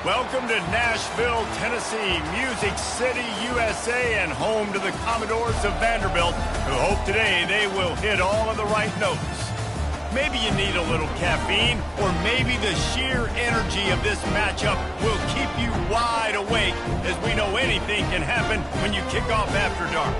Welcome to Nashville, Tennessee, Music City, USA, and home to the Commodores of Vanderbilt, who hope today they will hit all of the right notes. Maybe you need a little caffeine, or maybe the sheer energy of this matchup will keep you wide awake, as we know anything can happen when you kick off after dark.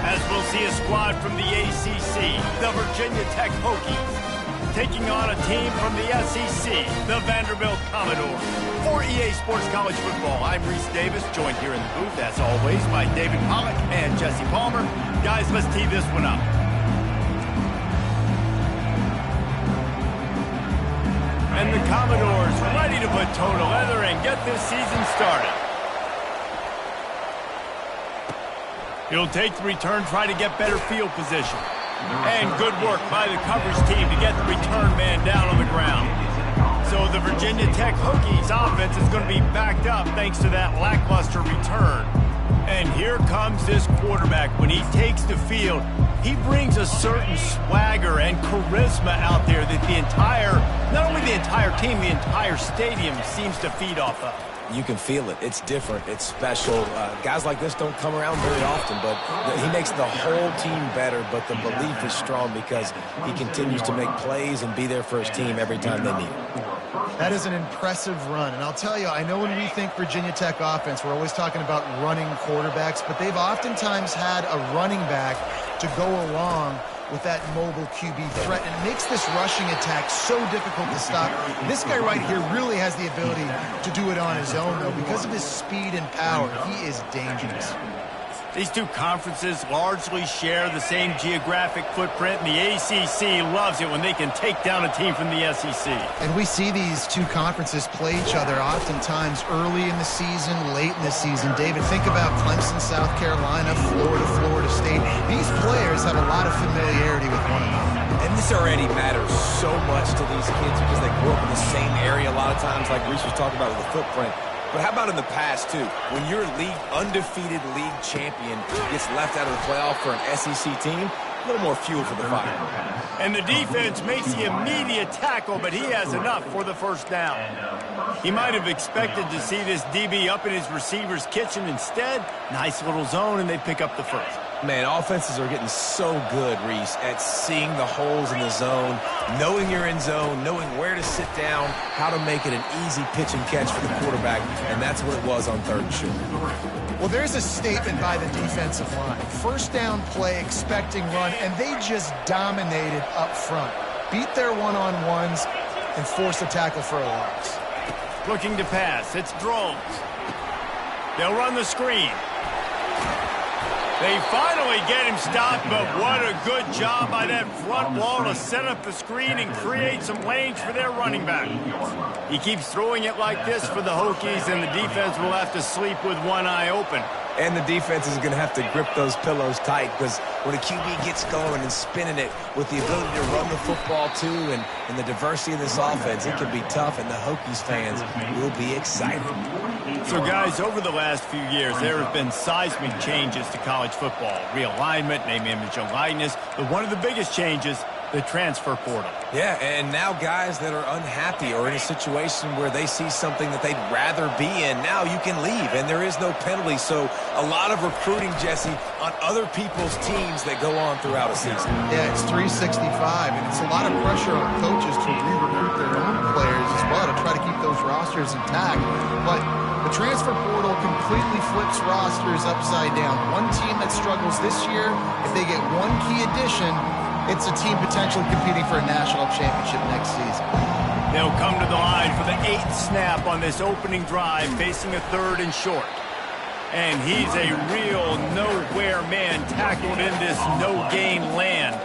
As we'll see a squad from the ACC, the Virginia Tech Hokies, taking on a team from the SEC, the Vanderbilt Commodores. For EA Sports College Football, I'm Reese Davis, joined here in the booth, as always, by David Pollack and Jesse Palmer. Guys, let's tee this one up. And the Commodores ready to put toe to leather and get this season started. He'll take the return, try to get better field position. And good work by the coverage team to get the return man down on the ground. So the Virginia Tech Hokies offense is going to be backed up thanks to that lackluster return. And here comes this quarterback. When he takes the field, he brings a certain swagger and charisma out there that the entire, not only the entire team, the entire stadium seems to feed off of. You can feel it. It's different. It's special. Guys like this don't come around very often, but he makes the whole team better, but the belief is strong because he continues to make plays and be there for his team every time they need it. That is an impressive run. And I'll tell you, I know when we think Virginia Tech offense, we're always talking about running quarterbacks, but they've oftentimes had a running back to go along with that mobile QB threat, and it makes this rushing attack so difficult to stop. This guy right here really has the ability to do it on his own, though. Because of his speed and power, he is dangerous. These two conferences largely share the same geographic footprint, and the ACC loves it when they can take down a team from the SEC. And we see these two conferences play each other oftentimes early in the season, late in the season. David, think about Clemson, South Carolina, Florida, Florida State. These players have a lot of familiarity with one another. And this already matters so much to these kids because they grew up in the same area a lot of times, like Reese was talking about with the footprint. But how about in the past, too? When your undefeated league champion gets left out of the playoff for an SEC team, a little more fuel for the fire. And the defense makes the immediate tackle, but he has enough for the first down. He might have expected to see this DB up in his receiver's kitchen. Instead, nice little zone, and they pick up the first. Man, offenses are getting so good, Reese, at seeing the holes in the zone, knowing you're in zone, knowing where to sit down, how to make it an easy pitch and catch for the quarterback, and that's what it was on 3rd and short. Well, there's a statement by the defensive line. First down play, expecting run, and they just dominated up front. Beat their one-on-ones and forced a tackle for a loss. Looking to pass. It's Drones. They'll run the screen. They finally get him stopped, but what a good job by that front wall to set up the screen and create some lanes for their running back. He keeps throwing it like this for the Hokies, and the defense will have to sleep with one eye open. And the defense is going to have to grip those pillows tight, because when a QB gets going and spinning it with the ability to run the football too and the diversity of this offense, it can be tough, and the Hokies fans will be excited. So, guys, over the last few years, there have been seismic changes to college football. Realignment, name, image, and likeness. But one of the biggest changes, the transfer portal. Yeah, and now guys that are unhappy or in a situation where they see something that they'd rather be in, now you can leave, and there is no penalty. So a lot of recruiting, Jesse, on other people's teams that go on throughout a season. Yeah, it's 365, and it's a lot of pressure on coaches to re-recruit their own players as well to try to keep those rosters intact. But the transfer portal completely flips rosters upside down. One team that struggles this year, if they get one key addition, it's a team potentially competing for a national championship next season. They'll come to the line for the 8th snap on this opening drive, facing a 3rd and short. And he's a real nowhere man tackled in this no-gain land.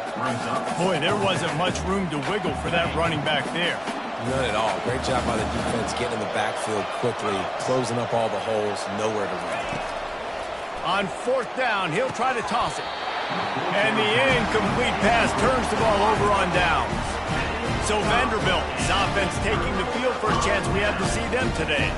Boy, there wasn't much room to wiggle for that running back there. None at all. Great job by the defense getting in the backfield quickly, closing up all the holes, nowhere to run. On 4th down, he'll try to toss it. And the incomplete pass turns the ball over on downs. So Vanderbilt's offense taking the field. First chance we have to see them today.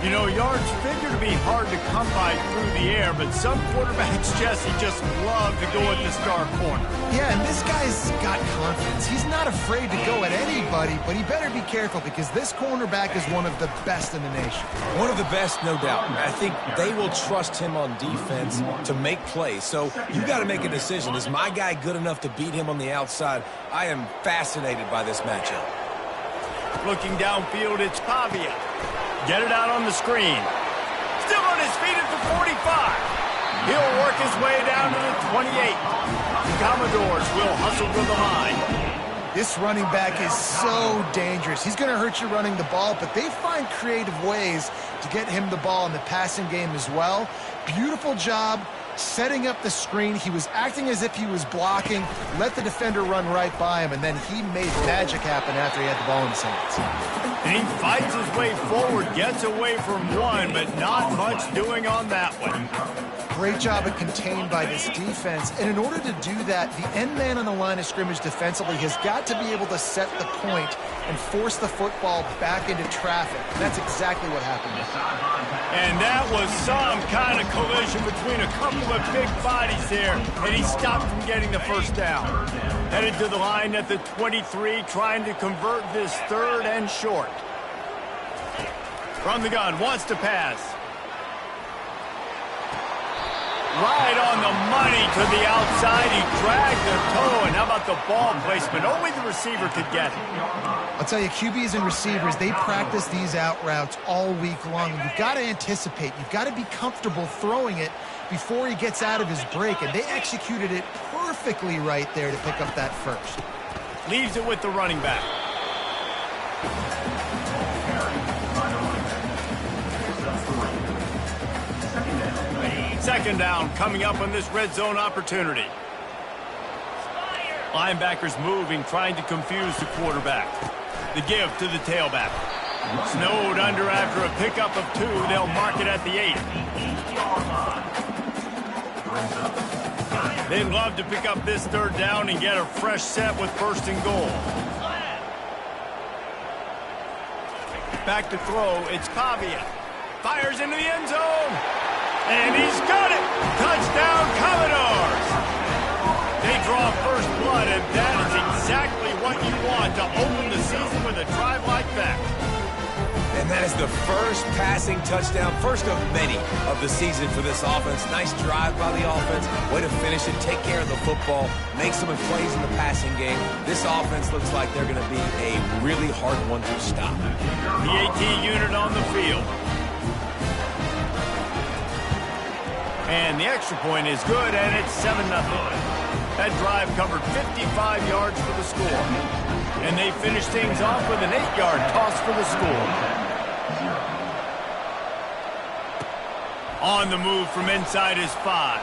You know, yards figure to be hard to come by through the air, but some quarterbacks, Jesse, just love to go at the star corner. Yeah, and this guy's got confidence. He's not afraid to go at anybody, but he better be careful because this cornerback is one of the best in the nation. One of the best, no doubt. I think they will trust him on defense to make plays. So you got to make a decision. Is my guy good enough to beat him on the outside? I am fascinated by this matchup. Looking downfield, it's Pavia. Get it out on the screen. Still on his feet at the 45. He'll work his way down to the 28. The Commodores will hustle to the line. This running back is so dangerous. He's going to hurt you running the ball, but they find creative ways to get him the ball in the passing game as well. Beautiful job setting up the screen. He was acting as if he was blocking, let the defender run right by him, and then he made magic happen after he had the ball in his hands. And he fights his way forward, gets away from one, but not much doing on that one. Great job at contained by this defense. And in order to do that, the end man on the line of scrimmage defensively has got to be able to set the point and force the football back into traffic. And that's exactly what happened. And that was some kind of collision between a couple of big bodies there, and he stopped from getting the first down. Headed to the line at the 23, trying to convert this 3rd and short. From the gun, wants to pass. Right on the money to the outside. He dragged the toe, and how about the ball placement? Only the receiver could get it. I'll tell you, QBs and receivers, they practice these out routes all week long. And you've got to anticipate. You've got to be comfortable throwing it before he gets out of his break. And they executed it perfectly right there to pick up that first. Leaves it with the running back. Second down coming up on this red zone opportunity. Linebackers moving, trying to confuse the quarterback. The give to the tailback. Snowed under after a pickup of 2. They'll mark it at the 8. They'd love to pick up this 3rd down and get a fresh set with 1st and goal. Back to throw, it's Pavia. Fires into the end zone. And he's got it! Touchdown, Commodores! They draw first blood, and that is exactly what you want to open the season with a drive like that. And And that is the first passing touchdown, first of many of the season for this offense. Nice drive by the offense. Way to finish it, take care of the football, make some plays in the passing game. This offense looks like they're going to be a really hard one to stop. The AT unit on the field. And the extra point is good, and it's 7-0. That drive covered 55 yards for the score. And they finished things off with an 8-yard toss for the score. On the move from inside his 5.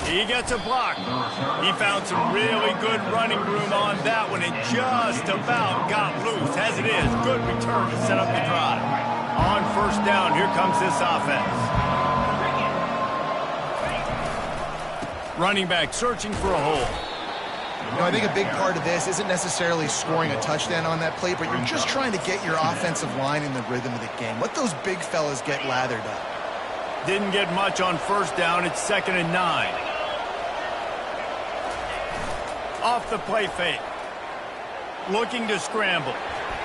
He gets a block. He found some really good running room on that one and just about got loose. As it is, good return to set up the drive. On first down, here comes this offense. Running back searching for a hole. You know, I think a big part of this isn't necessarily scoring a touchdown on that play, but you're just trying to get your offensive line in the rhythm of the game. Let those big fellas get lathered up. Didn't get much on first down. It's 2nd and 9. Off the play fake. Looking to scramble.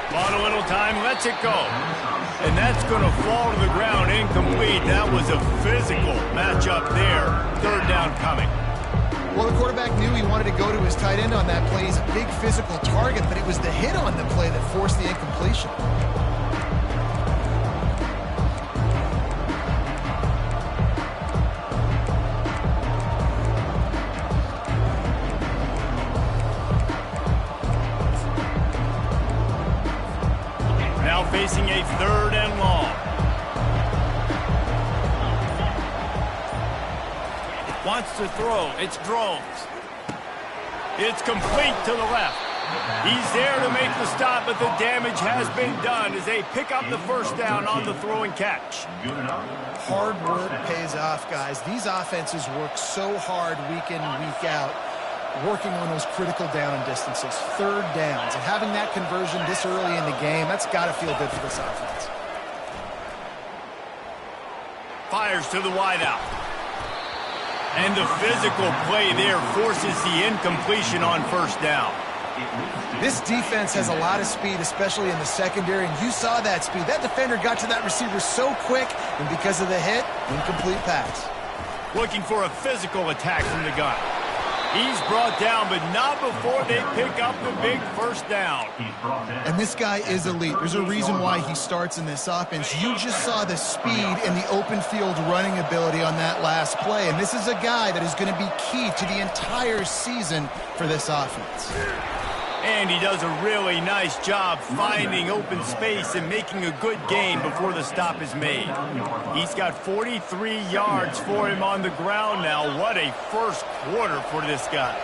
On a little time, lets it go. And that's going to fall to the ground incomplete. That was a physical matchup there. 3rd down coming. Well, the quarterback knew he wanted to go to his tight end on that play. He's a big physical target, but it was the hit on the play that forced the incompletion. Now facing a 3rd and long. Wants to throw. It's Drones. It's complete to the left. He's there to make the stop, but the damage has been done as they pick up the first down on the throw and catch. Hard work pays off, guys. These offenses work so hard week in and week out, working on those critical down and distances, 3rd downs. And having that conversion this early in the game, that's got to feel good for this offense. Fires to the wideout. And the physical play there forces the incompletion on first down. This defense has a lot of speed, especially in the secondary, and you saw that speed. That defender got to that receiver so quick, and because of the hit, incomplete pass. Looking for a physical attack from the gun. He's brought down, but not before they pick up the big first down. And this guy is elite. There's a reason why he starts in this offense. You just saw the speed and the open field running ability on that last play, and this is a guy that is going to be key to the entire season for this offense. And he does a really nice job finding open space and making a good gain before the stop is made. He's got 43 yards for him on the ground now. What a first quarter for this guy.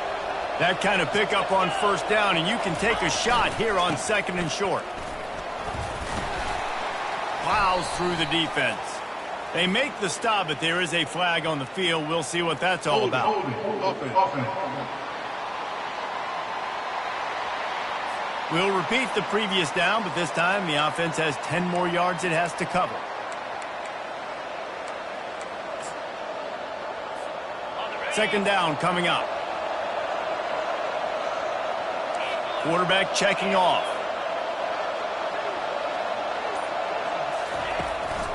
That kind of pickup on first down, and you can take a shot here on 2nd and short. Plows through the defense. They make the stop, but there is a flag on the field. We'll see what that's all about. We'll repeat the previous down, but this time the offense has 10 more yards it has to cover. Second down coming up. Quarterback checking off.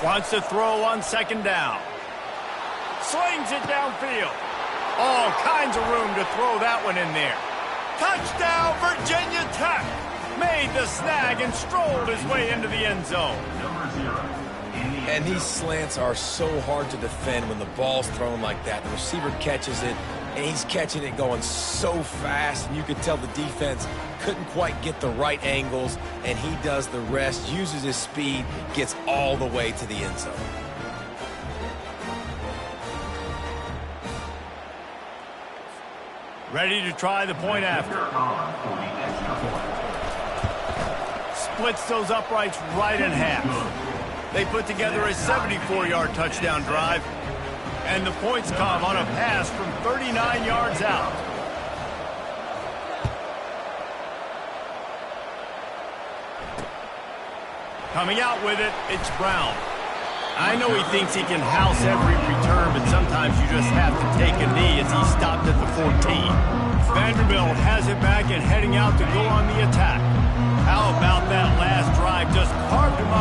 Wants to throw on 2nd down. Slings it downfield. All kinds of room to throw that one in there. Touchdown, Virginia Tech! Made the snag and strolled his way into the end zone. And these slants are so hard to defend when the ball's thrown like that. The receiver catches it, and he's catching it going so fast, and you could tell the defense couldn't quite get the right angles, and he does the rest, uses his speed, gets all the way to the end zone. Ready to try the point after. Splits those uprights right in half. They put together a 74-yard touchdown drive. And the points come on a pass from 39 yards out. Coming out with it, it's Brown. I know he thinks he can house every return, but sometimes you just have to take a knee as he stopped at the 14. Vanderbilt has it back and heading out to go on the attack. How about that last drive? Just carved him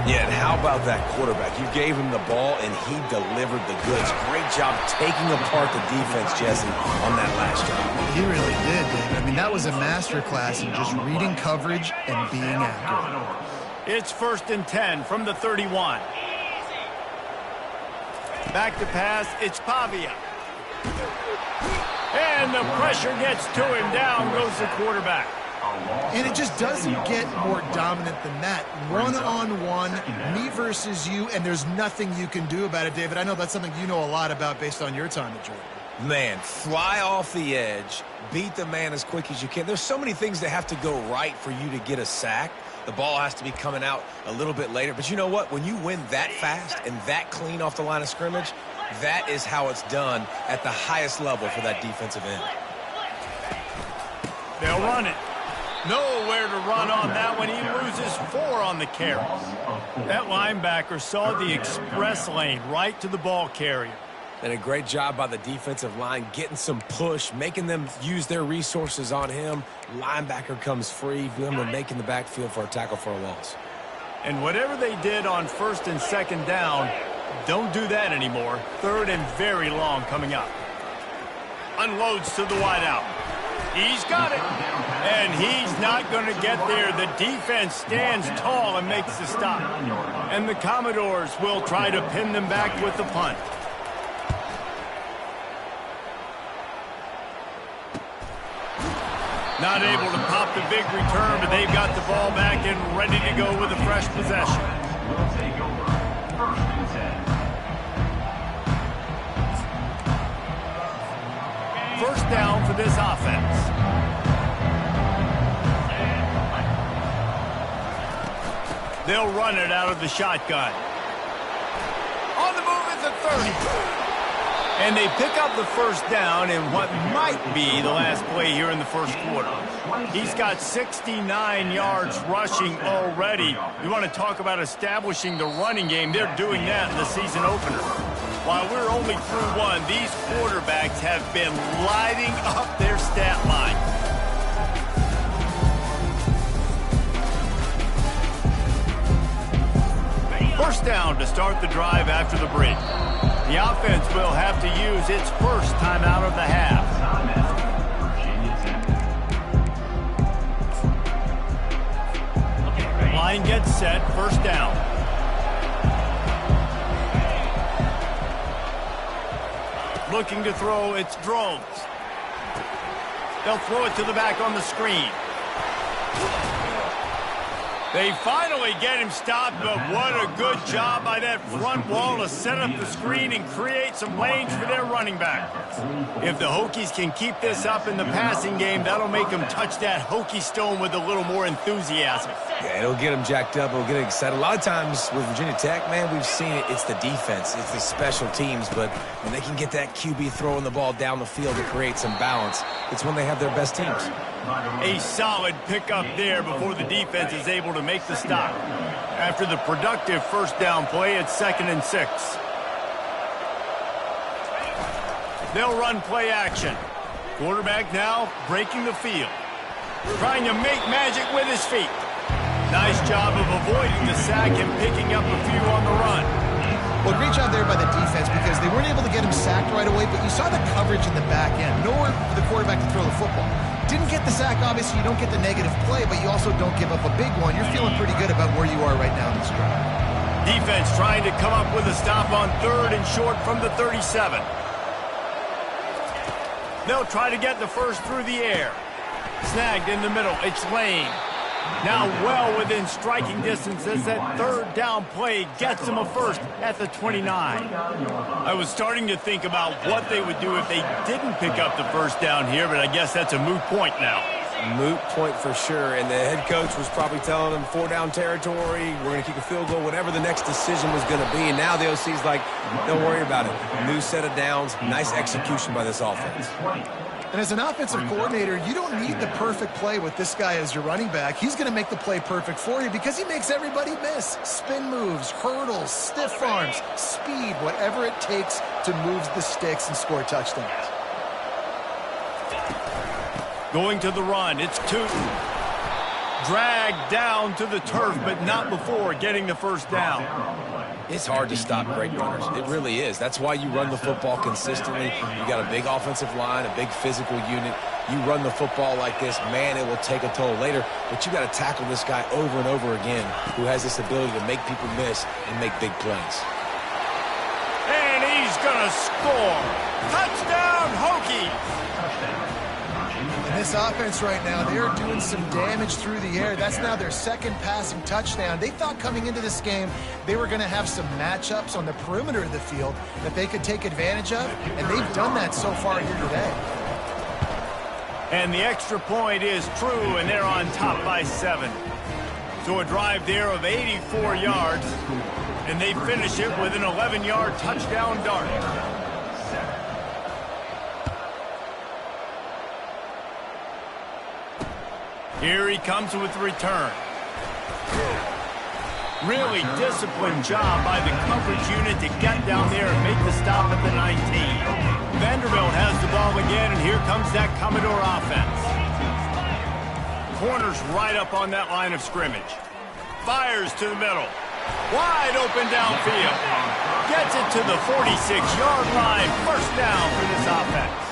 Yeah, and how about that quarterback? You gave him the ball, and he delivered the goods. Great job taking apart the defense, Jesse, on that last drive. He really did, David. I mean, that was a masterclass in just reading coverage and being accurate. It's 1st and 10 from the 31. Back to pass, it's Pavia. And the pressure gets to him. Down goes the quarterback. And it just doesn't get more dominant than that. One-on-one, me versus you, and there's nothing you can do about it, David. I know that's something you know a lot about based on your time at Georgia. Man, fly off the edge, beat the man as quick as you can. There's so many things that have to go right for you to get a sack. The ball has to be coming out a little bit later. But you know what? When you win that fast and that clean off the line of scrimmage, that is how it's done at the highest level for that defensive end. They'll run it. Nowhere to run on that one. He loses 4 on the carry. That linebacker saw the express lane right to the ball carrier. And a great job by the defensive line getting some push, making them use their resources on him. Linebacker comes free, making the backfield for a tackle for a loss. And whatever they did on 1st and 2nd down, don't do that anymore. 3rd and very long coming up. Unloads to the wideout. He's got it. And he's not going to get there. The defense stands tall and makes the stop. And the Commodores will try to pin them back with the punt. Not able to pop the big return, but they've got the ball back and ready to go with a fresh possession. First down for this offense. They'll run it out of the shotgun. On the move at the 30. And they pick up the 1st down in what might be the last play here in the 1st quarter. He's got 69 yards rushing already. You want to talk about establishing the running game. They're doing that in the season opener. While we're only through 1, these quarterbacks have been lighting up their stat line. First down to start the drive after the break. The offense will have to use its first timeout of the half. Line gets set, first down. Looking to throw, it's Drones. They'll throw it to the back on the screen. They finally get him stopped, but what a good job by that front wall to set up the screen and create some lanes for their running back. If the Hokies can keep this up in the passing game, that'll make them touch that Hokie stone with a little more enthusiasm. Yeah, it'll get them jacked up. It'll get them excited. A lot of times with Virginia Tech, man, we've seen it. It's the defense. It's the special teams. But when they can get that QB throwing the ball down the field to create some balance, it's when they have their best teams. A solid pickup there before the defense is able to make the stop. After the productive first down play, it's 2nd and 6. They'll run play action. Quarterback now breaking the field. Trying to make magic with his feet. Nice job of avoiding the sack and picking up a few on the run. Well, great job there by the defense because they weren't able to get him sacked right away, but you saw the coverage in the back end. Nowhere for the quarterback to throw the football. Didn't get the sack, obviously. You don't get the negative play, but you also don't give up a big one. You're feeling pretty good about where you are right now in this drive. Defense trying to come up with a stop on 3rd and short from the 37. They'll try to get the first through the air. Snagged in the middle. It's Lane. Now well within striking distance as that 3rd down play gets them a first at the 29. I was starting to think about what they would do if they didn't pick up the first down here, but I guess that's a moot point now. Moot point for sure, and the head coach was probably telling them 4-down territory, we're going to kick a field goal, whatever the next decision was going to be, and now the OC's like, don't worry about it. New set of downs, nice execution by this offense. And as an offensive coordinator, you don't need the perfect play with this guy as your running back. He's going to make the play perfect for you because he makes everybody miss. Spin moves, hurdles, stiff arms, speed, whatever it takes to move the sticks and score touchdowns. Going to the run, it's Tootin. Dragged down to the turf, but not before getting the first down. It's hard to stop great runners. It really is. That's why you run the football consistently. You got a big offensive line, a big physical unit. You run the football like this, man, it will take a toll later. But you got to tackle this guy over and over again who has this ability to make people miss and make big plays. And he's going to score. Touchdown, Hokies! And this offense right now, they're doing some damage through the air. That's now their second passing touchdown. They thought coming into this game they were going to have some matchups on the perimeter of the field that they could take advantage of, and they've done that so far here today. And the extra point is true, and they're on top by 7. So a drive there of 84 yards, and they finish it with an 11-yard touchdown dart. Here he comes with the return. Really disciplined job by the coverage unit to get down there and make the stop at the 19. Vanderbilt has the ball again, and here comes that Commodore offense. Corners right up on that line of scrimmage. Fires to the middle. Wide open downfield. Gets it to the 46-yard line. First down for this offense.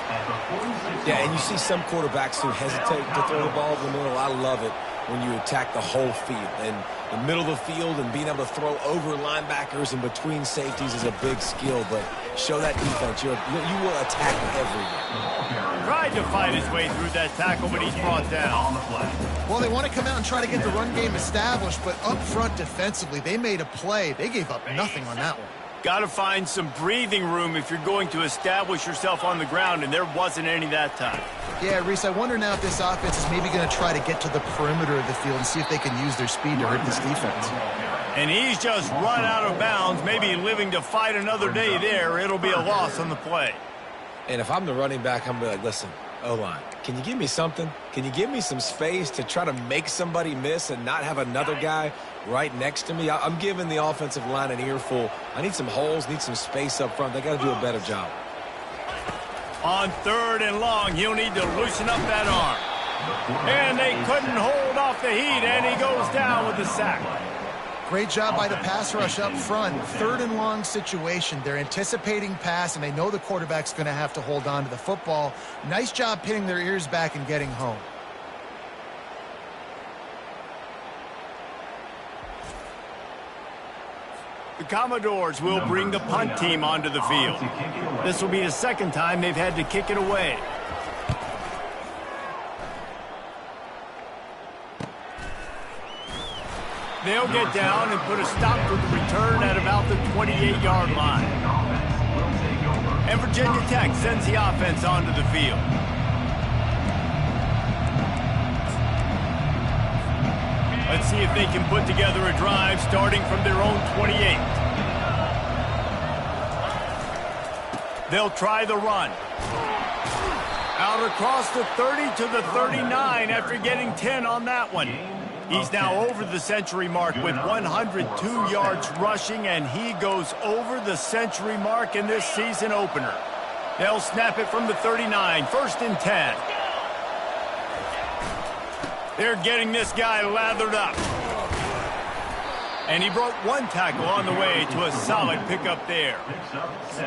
Yeah, and you see some quarterbacks who hesitate to throw the ball in the middle. I love it when you attack the whole field. And the middle of the field and being able to throw over linebackers and between safeties is a big skill. But show that defense. You will attack everywhere. Tried to fight his way through that tackle, but he's brought down. Well, they want to come out and try to get the run game established, but up front defensively, they made a play. They gave up nothing on that one. Got to find some breathing room if you're going to establish yourself on the ground, and there wasn't any that time. Yeah, Reese, I wonder now if this offense is maybe going to try to get to the perimeter of the field and see if they can use their speed to hurt this defense. And he's just run out of bounds, maybe living to fight another day there. It'll be a loss on the play. And if I'm the running back, I'm going to be like, listen, O-line, can you give me something? Can you give me some space to try to make somebody miss and not have another guy right next to me? I'm giving the offensive line an earful. I need some holes, need some space up front. They got to do a better job. On 3rd and long, he'll need to loosen up that arm. And they couldn't hold off the heat, and he goes down with the sack. Great job by the pass rush up front. 3rd and long situation. They're anticipating pass, and they know the quarterback's going to have to hold on to the football. Nice job pinning their ears back and getting home. The Commodores will bring the punt team onto the field. This will be the second time they've had to kick it away. They'll get down and put a stop to the return at about the 28-yard line. And Virginia Tech sends the offense onto the field. Let's see if they can put together a drive starting from their own 28. They'll try the run. Out across the 30 to the 39 after getting 10 on that one. He's now over the century mark with 102 yards rushing, and he goes over the century mark in this season opener. They'll snap it from the 39, 1st and 10. They're getting this guy lathered up. And he broke one tackle on the way to a solid pickup there.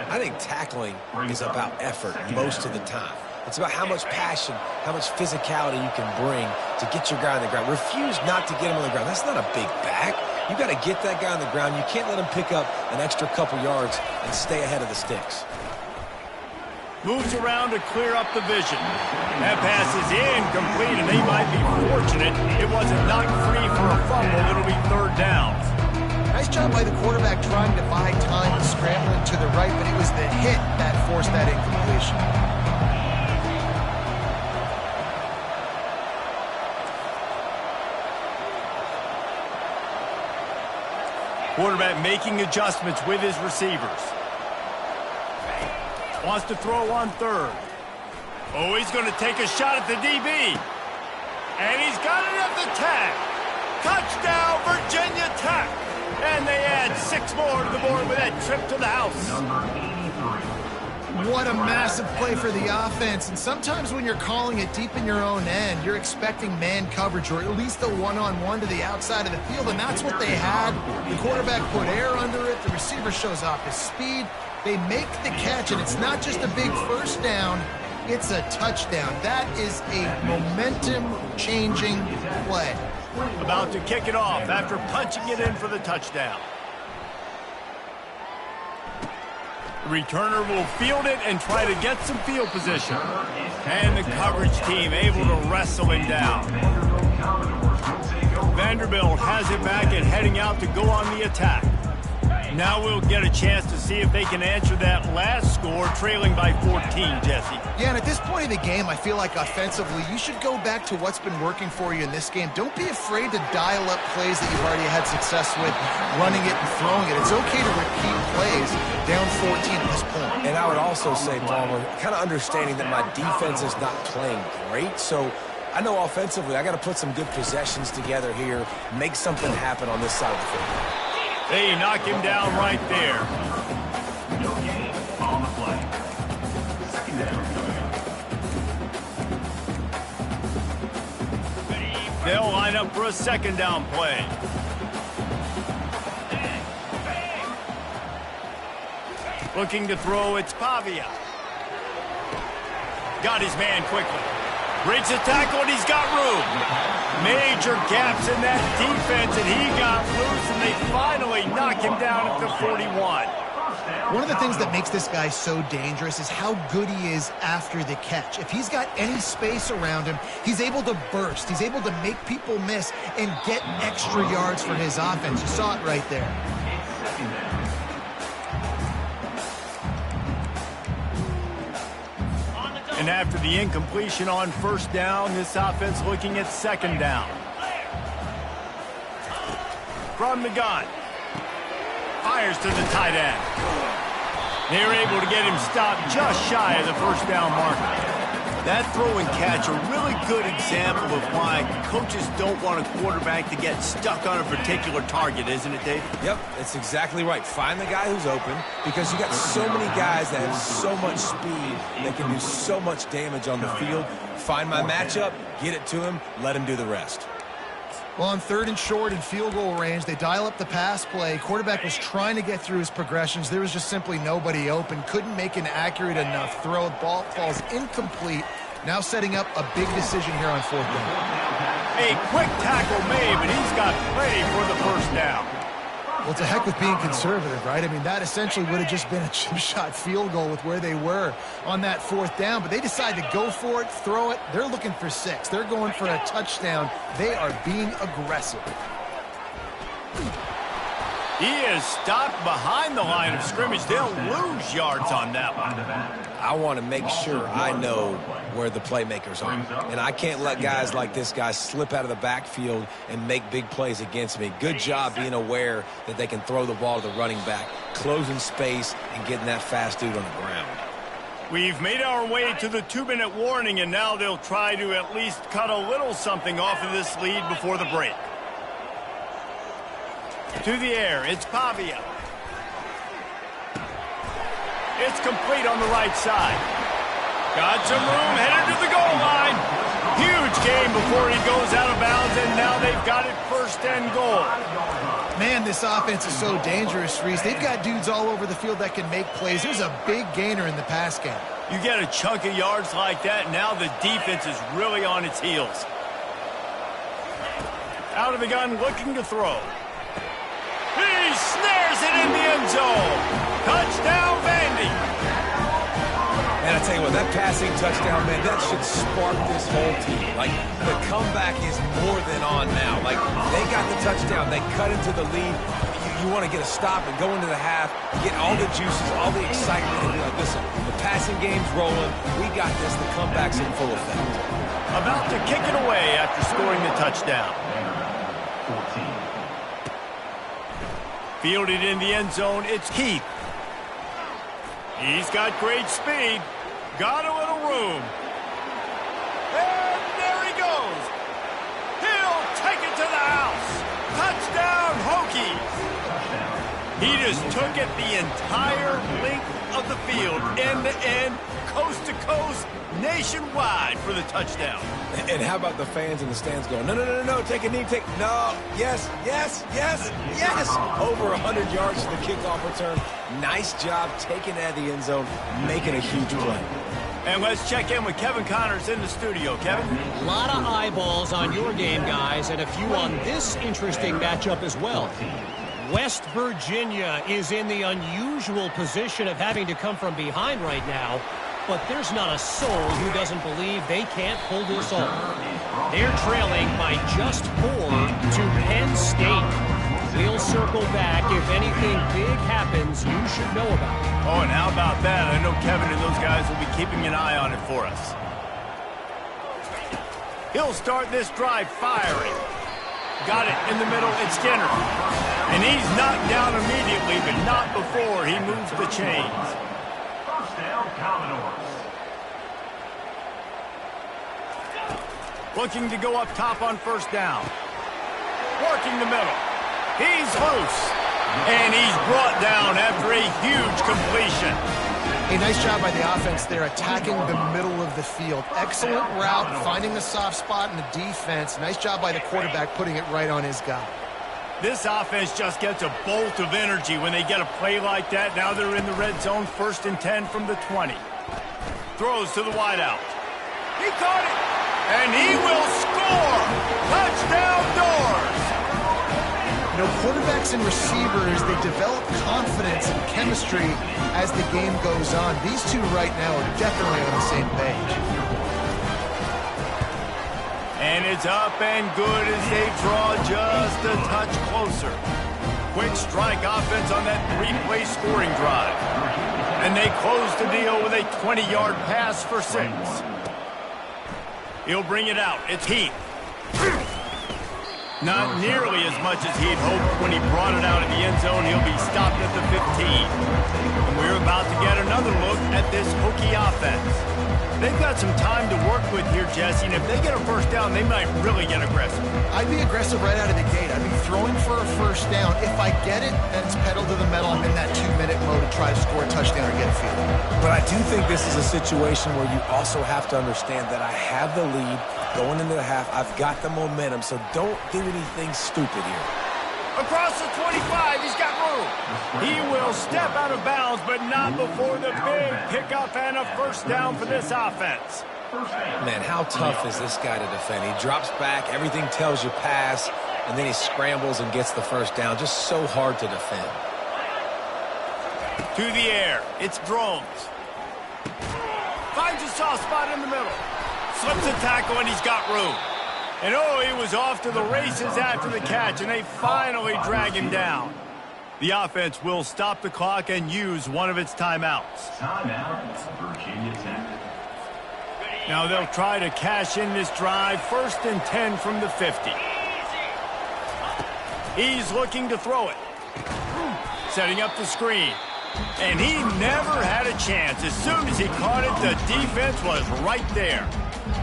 I think tackling is about effort most of the time. It's about how much passion, how much physicality you can bring to get your guy on the ground. Refuse not to get him on the ground. That's not a big back. You got to get that guy on the ground. You can't let him pick up an extra couple yards and stay ahead of the sticks. Moves around to clear up the vision. That pass is incomplete, and they might be fortunate it wasn't knocked free for a fumble. It'll be 3rd down. Nice job by the quarterback trying to buy time and scrambling to the right, but it was the hit that forced that incompletion. Quarterback making adjustments with his receivers. Wants to throw on 3rd. Oh, he's going to take a shot at the DB. And he's got it at the tag. Touchdown, Virginia Tech. And they add 6 more to the board with that trip to the house. What a massive play for the offense. And sometimes when you're calling it deep in your own end, you're expecting man coverage or at least a one-on-one to the outside of the field, and that's what they had. The quarterback put air under it. The receiver shows off his speed. They make the catch, and it's not just a big first down. It's a touchdown. That is a momentum-changing play. About to kick it off after punching it in for the touchdown. The returner will field it and try to get some field position. And the coverage team able to wrestle him down. Vanderbilt has it back and heading out to go on the attack. Now we'll get a chance to see if they can answer that last score, trailing by 14, Jesse. Yeah, and at this point of the game, I feel like offensively, you should go back to what's been working for you in this game. Don't be afraid to dial up plays that you've already had success with, running it and throwing it. It's okay to repeat plays down 14 at this point. And I would also say, Palmer, kind of understanding that my defense is not playing great, so I know offensively I got to put some good possessions together here, make something happen on this side of the field. They knock him down right there. No gain on the play. Second down. They'll line up for a second down play. Looking to throw, it's Pavia. Got his man quickly. Breaks the tackle, and he's got room. Major gaps in that defense, and he got loose, and they finally knock him down at the 41. One of the things that makes this guy so dangerous is how good he is after the catch. If he's got any space around him, he's able to burst. He's able to make people miss and get extra yards for his offense. You saw it right there. And after the incompletion on first down, this offense looking at second down. From the gun. Fires to the tight end. They're able to get him stopped just shy of the first down marker. That throw and catch, a really good example of why coaches don't want a quarterback to get stuck on a particular target, isn't it, Dave? Yep, that's exactly right. Find the guy who's open, because you got so many guys that have so much speed that can do so much damage on the field. Find my matchup, get it to him, let him do the rest. Well, on third and short and field goal range, they dial up the pass play. Quarterback was trying to get through his progressions. There was just simply nobody open. Couldn't make an accurate enough throw. The ball falls incomplete. Now setting up a big decision here on fourth down. A quick tackle made, but he's got plenty for the first down. Well, it's a heck with being conservative, right? I mean, that essentially would have just been a chip shot field goal with where they were on that fourth down. But they decide to go for it, throw it. They're looking for 6. They're going for a touchdown. They are being aggressive. He is stopped behind the line of scrimmage. They'll lose yards on that one. I want to make sure I know where the playmakers are. And I can't let guys like this guy slip out of the backfield and make big plays against me. Good job being aware that they can throw the ball to the running back, closing space, and getting that fast dude on the ground. We've made our way to the 2-minute warning, and now they'll try to at least cut a little something off of this lead before the break. To the air, it's Pavia. It's complete on the right side. Got some room, headed to the goal line. Huge game before he goes out of bounds, and now they've got it first and goal. Man, this offense is so dangerous, Reese. They've got dudes all over the field that can make plays. There's a big gainer in the pass game. You get a chunk of yards like that, now the defense is really on its heels. Out of the gun, looking to throw. He snares it in the end zone. Touchdown, Vandy. And I tell you what, that passing touchdown, man, that should spark this whole team. Like, the comeback is more than on now. Like, they got the touchdown. They cut into the lead. You want to get a stop and go into the half, get all the juices, all the excitement, and be like, listen, the passing game's rolling. We got this. The comeback's in full effect. About to kick it away after scoring the touchdown. 14. Fielded in the end zone, it's Heath. He's got great speed. Got a little room. And there he goes. He'll take it to the house. Touchdown, Hokies. He just took it the entire length of the field, end to end, coast to coast, nationwide for the touchdown. And how about the fans in the stands going, no, take a knee, no, yes. Over 100 yards to the kickoff return. Nice job taking that out of the end zone, making a huge play. And let's check in with Kevin Connors in the studio. Kevin? A lot of eyeballs on your game, guys, and a few on this interesting matchup as well. West Virginia is in the unusual position of having to come from behind right now, but there's not a soul who doesn't believe they can't pull this off. They're trailing by just 4 to Penn State. We'll circle back if anything big happens you should know about. Oh, and how about that? I know Kevin and those guys will be keeping an eye on it for us. He'll start this drive firing. Got it in the middle, it's Skinner. And he's knocked down immediately, but not before he moves the chains. First down, Commodores. Looking to go up top on first down. Working the middle. He's loose. And he's brought down after a huge completion. A nice job by the offense there, attacking the middle of the field. Excellent route, finding the soft spot in the defense. Nice job by the quarterback putting it right on his guy. This offense just gets a bolt of energy when they get a play like that. Now they're in the red zone, 1st and 10 from the 20. Throws to the wideout. He caught it, and he will score. Touchdown Doors. You know, quarterbacks and receivers, they develop confidence and chemistry as the game goes on. These two right now are definitely on the same page. And it's up and good as they draw just a touch closer. Quick strike offense on that 3-play scoring drive. And they close the deal with a 20-yard pass for 6. He'll bring it out. It's Heath. Not nearly as much as he'd hoped when he brought it out of the end zone. He'll be stopped at the 15. And we're about to get another look at this Hokie offense. They've got some time to work with here, Jesse, and if they get a first down, they might really get aggressive. I'd be aggressive right out of the gate. I'd be throwing for a first down. If I get it, then it's pedal to the metal. I'm in that 2-minute mode to try to score a touchdown or get a field. But I do think this is a situation where you also have to understand that I have the lead going into the half. I've got the momentum, so don't do anything stupid here. Across the 25, he's got room. He will step out of bounds, but not before the big pickup and a first down for this offense. Man, how tough is this guy to defend? He drops back, everything tells you pass, and then he scrambles and gets the first down. Just so hard to defend. To the air, it's Drones. Finds a soft spot in the middle. Slips a tackle, and he's got room. And oh, he was off to the races after the catch, and they finally drag him down. The offense will stop the clock and use one of its timeouts. Timeout, Virginia Tech. Now they'll try to cash in this drive, 1st and 10 from the 50. He's looking to throw it. Setting up the screen. And he never had a chance. As soon as he caught it, the defense was right there.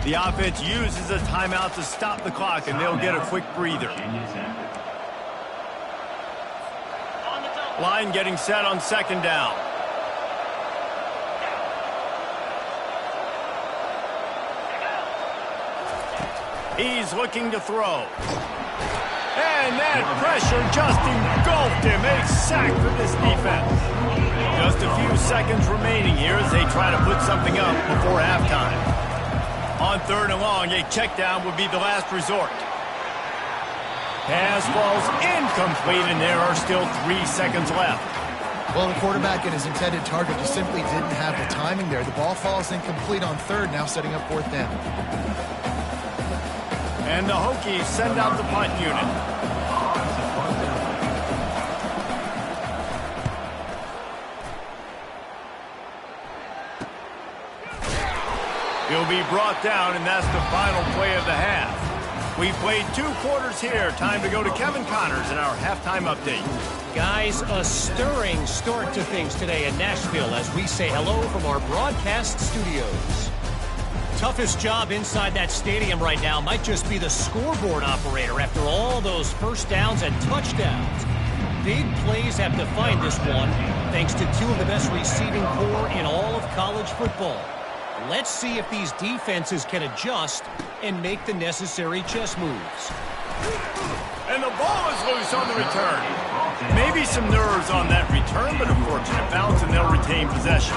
The offense uses a timeout to stop the clock, and they'll get a quick breather. Line getting set on 2nd down. He's looking to throw. And that pressure just engulfed him. A sack for this defense. Just a few seconds remaining here as they try to put something up before halftime. On 3rd and long, a check down would be the last resort. Pass falls incomplete, and there are still 3 seconds left. Well, the quarterback and his intended target just simply didn't have the timing there. The ball falls incomplete on 3rd, now setting up 4th down. And the Hokies send out the punt unit. He'll be brought down, and that's the final play of the half. We've played 2 quarters here. Time to go to Kevin Connors in our halftime update. Guys, a stirring start to things today in Nashville as we say hello from our broadcast studios. Toughest job inside that stadium right now might just be the scoreboard operator after all those first downs and touchdowns. big plays have defined this one, thanks to two of the best receiving corps in all of college football. Let's see if these defenses can adjust and make the necessary chess moves. And the ball is loose on the return. Maybe some nerves on that return, but a fortunate bounce, and they'll retain possession.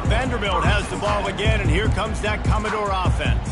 Vanderbilt has the ball again, and here comes that Commodore offense.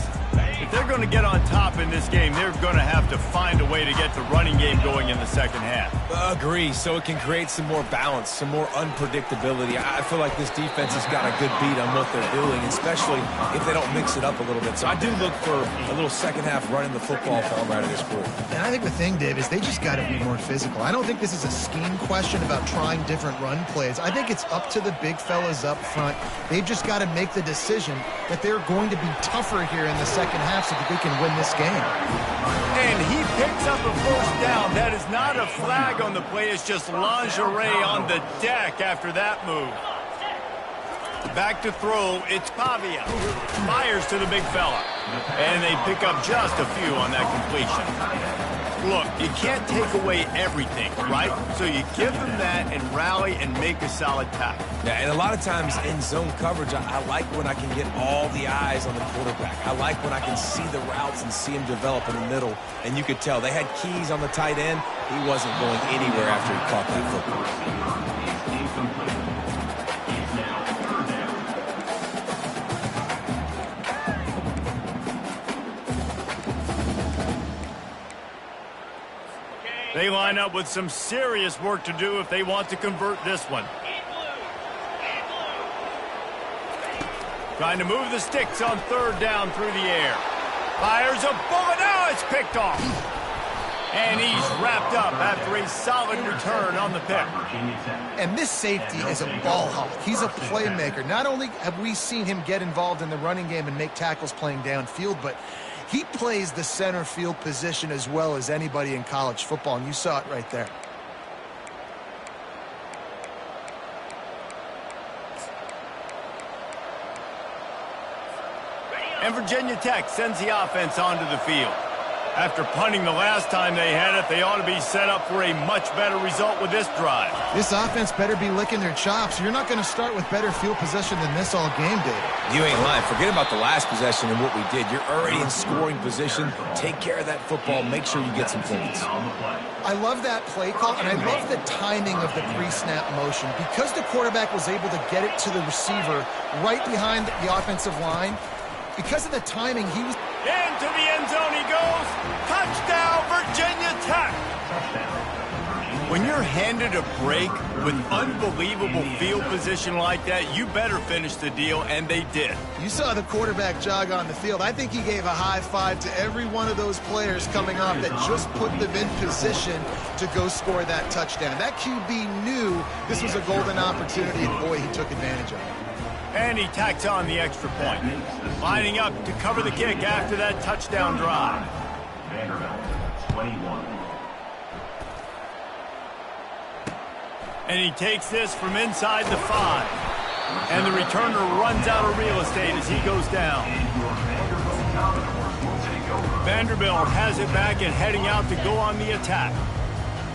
If they're going to get on top in this game, they're going to have to find a way to get the running game going in the second half. Agree, so it can create some more balance, some more unpredictability. I feel like this defense has got a good beat on what they're doing, especially if they don't mix it up a little bit. So I do look for a little second half running the football form out of this group. And I think the thing, Dave, is they just got to be more physical. I don't think this is a scheme question about trying different run plays. I think it's up to the big fellas up front. They've just got to make the decision that they're going to be tougher here in the second half so that they can win this game. And he picks up a first down. That is not a flag on the play. It's just lingerie on the deck after that move. Back to throw. It's Pavia. Fires to the big fella. And they pick up just a few on that completion. Look, you can't take away everything, right? So you give them that and rally and make a solid tackle. Yeah, and a lot of times in zone coverage, I like when I can get all the eyes on the quarterback. I like when I can see the routes and see him develop in the middle. And you could tell they had keys on the tight end. He wasn't going anywhere after he caught that football. They line up with some serious work to do if they want to convert this one. Trying to move the sticks on third down through the air. Fires a bullet. Now it's picked off. And he's wrapped up after a solid return on the pick. And this safety is a ball hawk. He's a playmaker. Not only have we seen him get involved in the running game and make tackles playing downfield, but he plays the center field position as well as anybody in college football, and you saw it right there. And Virginia Tech sends the offense onto the field. After punting the last time they had it, they ought to be set up for a much better result with this drive. This offense better be licking their chops. You're not going to start with better field possession than this all game, David. You ain't lying. Forget about the last possession and what we did. You're already in scoring position. Take care of that football. Make sure you get some points. I love that play call, and I love the timing of the pre-snap motion. Because the quarterback was able to get it to the receiver right behind the offensive line, because of the timing, he was... Into the end zone he goes. Touchdown, Virginia Tech. When you're handed a break with unbelievable field position like that, you better finish the deal, and they did. You saw the quarterback jog on the field. I think he gave a high five to every one of those players coming off that just put them in position to go score that touchdown. That QB knew this was a golden opportunity, and boy, he took advantage of it. And he tacks on the extra point. Lining up to cover the kick after that touchdown drive. Vanderbilt, 21. And he takes this from inside the 5. And the returner runs out of real estate as he goes down. Vanderbilt has it back and heading out to go on the attack.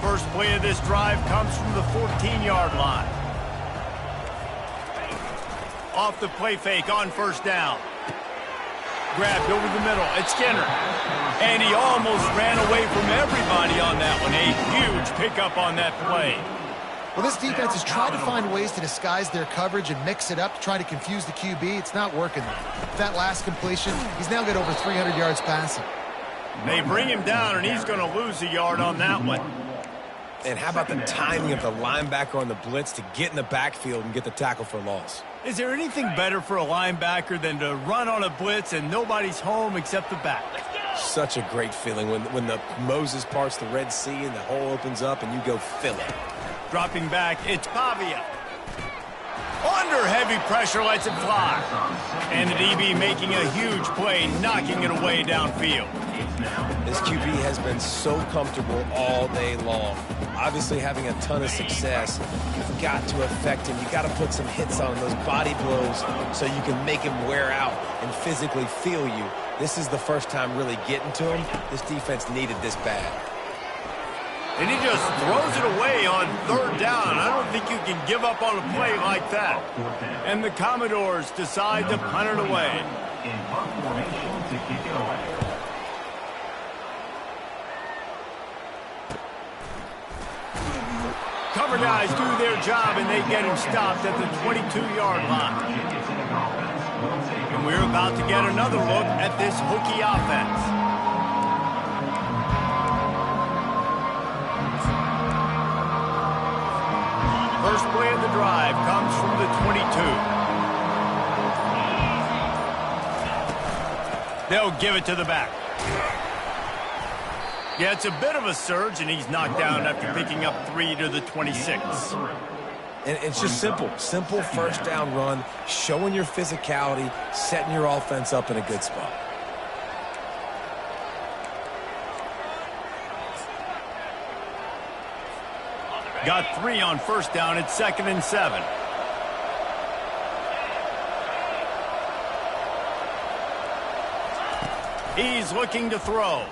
First play of this drive comes from the 14-yard line. Off the play fake on first down. Grabbed over the middle. It's Skinner. And he almost ran away from everybody on that one. A huge pickup on that play. Well, this defense has tried to find ways to disguise their coverage and mix it up to try to confuse the QB. It's not working. That last completion, he's now got over 300 yards passing. They bring him down, and he's going to lose a yard on that one. And how about the timing of the linebacker on the blitz to get in the backfield and get the tackle for loss? Is there anything better for a linebacker than to run on a blitz and nobody's home except the back? Such a great feeling when the Moses parts the Red Sea and the hole opens up and you go fill it. Dropping back, it's Pavia. Under heavy pressure, lets it fly. And the DB making a huge play, knocking it away downfield. This QB has been so comfortable all day long. Obviously having a ton of success. You've got to affect him. You've got to put some hits on him, those body blows, so you can make him wear out and physically feel you. This is the first time really getting to him. This defense needed this bad. And he just throws it away on down. I don't think you can give up on a play like that. And the Commodores decide to punt it away. In punt formation to kick it away. Cover guys do their job, and they get him stopped at the 22-yard line. And we're about to get another look at this Hokie offense. First play of the drive comes from the 22. They'll give it to the back. Yeah, it's a bit of a surge, and he's knocked down after picking up 3 to the 26. And it's just simple. Simple first down run, showing your physicality, setting your offense up in a good spot. Got 3 on first down. It's 2nd and 7. He's looking to throw.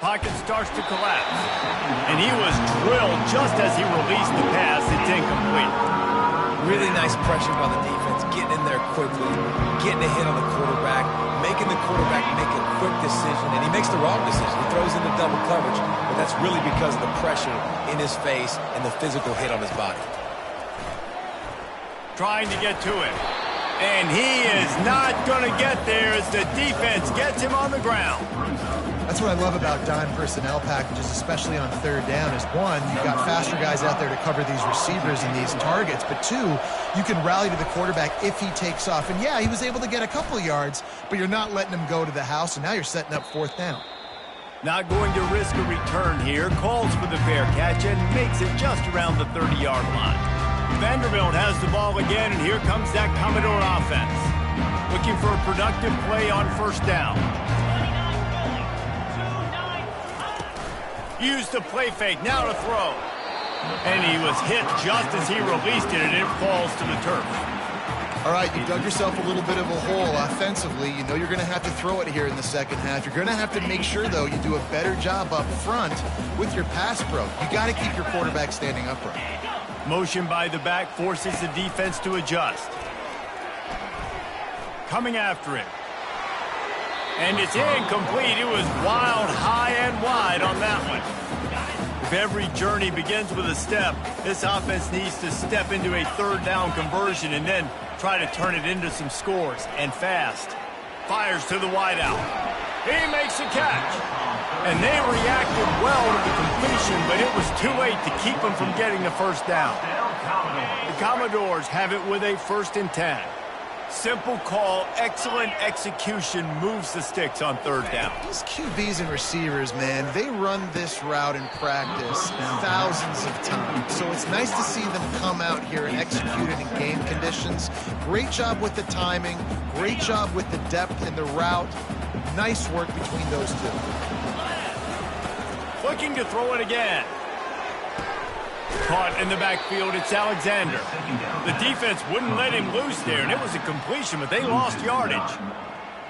Pocket starts to collapse. And he was drilled just as he released the pass. It's incomplete. Really nice pressure by the defense, getting in there quickly, getting a hit on the quarterback, making the quarterback make a quick decision, and he makes the wrong decision. He throws into double coverage, but that's really because of the pressure in his face and the physical hit on his body. Trying to get to him. And he is not going to get there as the defense gets him on the ground. That's what I love about dime personnel packages, especially on third down, is one, you've got faster guys out there to cover these receivers and these targets, but two, you can rally to the quarterback if he takes off. And yeah, he was able to get a couple of yards, but you're not letting him go to the house, and now you're setting up 4th down. Not going to risk a return here, calls for the fair catch and makes it just around the 30-yard line. Vanderbilt has the ball again, and here comes that Commodore offense. Looking for a productive play on first down. Used the play fake, now to throw. And he was hit just as he released it, and it falls to the turf. All right, you dug yourself a little bit of a hole offensively. You know you're going to have to throw it here in the second half. You're going to have to make sure, though, you do a better job up front with your pass pro. You got to keep your quarterback standing upright. Motion by the back forces the defense to adjust. Coming after him. And it's incomplete. It was wild, high and wide on that one. If every journey begins with a step, this offense needs to step into a third down conversion and then try to turn it into some scores, and fast. Fires to the wideout. He makes a catch. And they reacted well to the completion, but it was too late to keep them from getting the first down. The Commodores have it with a 1st and 10. Simple call, excellent execution moves the sticks on third down. These QBs and receivers, man, they run this route in practice thousands of times. So it's nice to see them come out here and execute it in game conditions. Great job with the timing, great job with the depth in the route. Nice work between those two. Looking to throw it again. Caught in the backfield, it's Alexander. The defense wouldn't let him loose there, and it was a completion, but they lost yardage.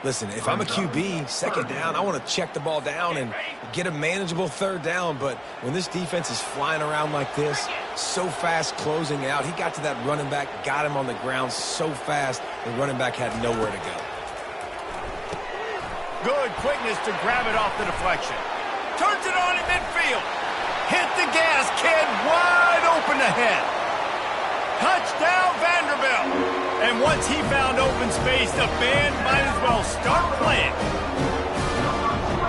Listen, if I'm a QB, second down, I want to check the ball down and get a manageable third down, but when this defense is flying around like this, so fast closing out, he got to that running back, got him on the ground so fast, the running back had nowhere to go. Good quickness to grab it off the deflection. Turns it on in midfield. Hit the gas, kid, wide open ahead. Touchdown, Vanderbilt. And once he found open space, the band might as well start playing.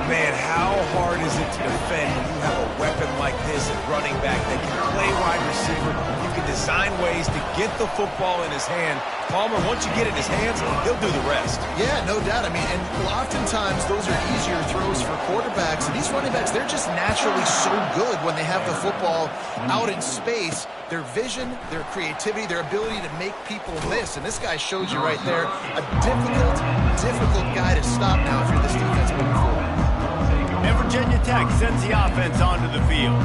Man, how hard is it to defend when you have a weapon like this at running back that can play wide receiver? You can design ways to get the football in his hand. Palmer, once you get it in his hands, he'll do the rest. Yeah, no doubt. I mean, and oftentimes those are easier throws for quarterbacks. And these running backs, they're just naturally so good when they have the football out in space. Their vision, their creativity, their ability to make people miss. And this guy shows you right there a difficult guy to stop now if you're this defense moving forward. And Virginia Tech sends the offense onto the field.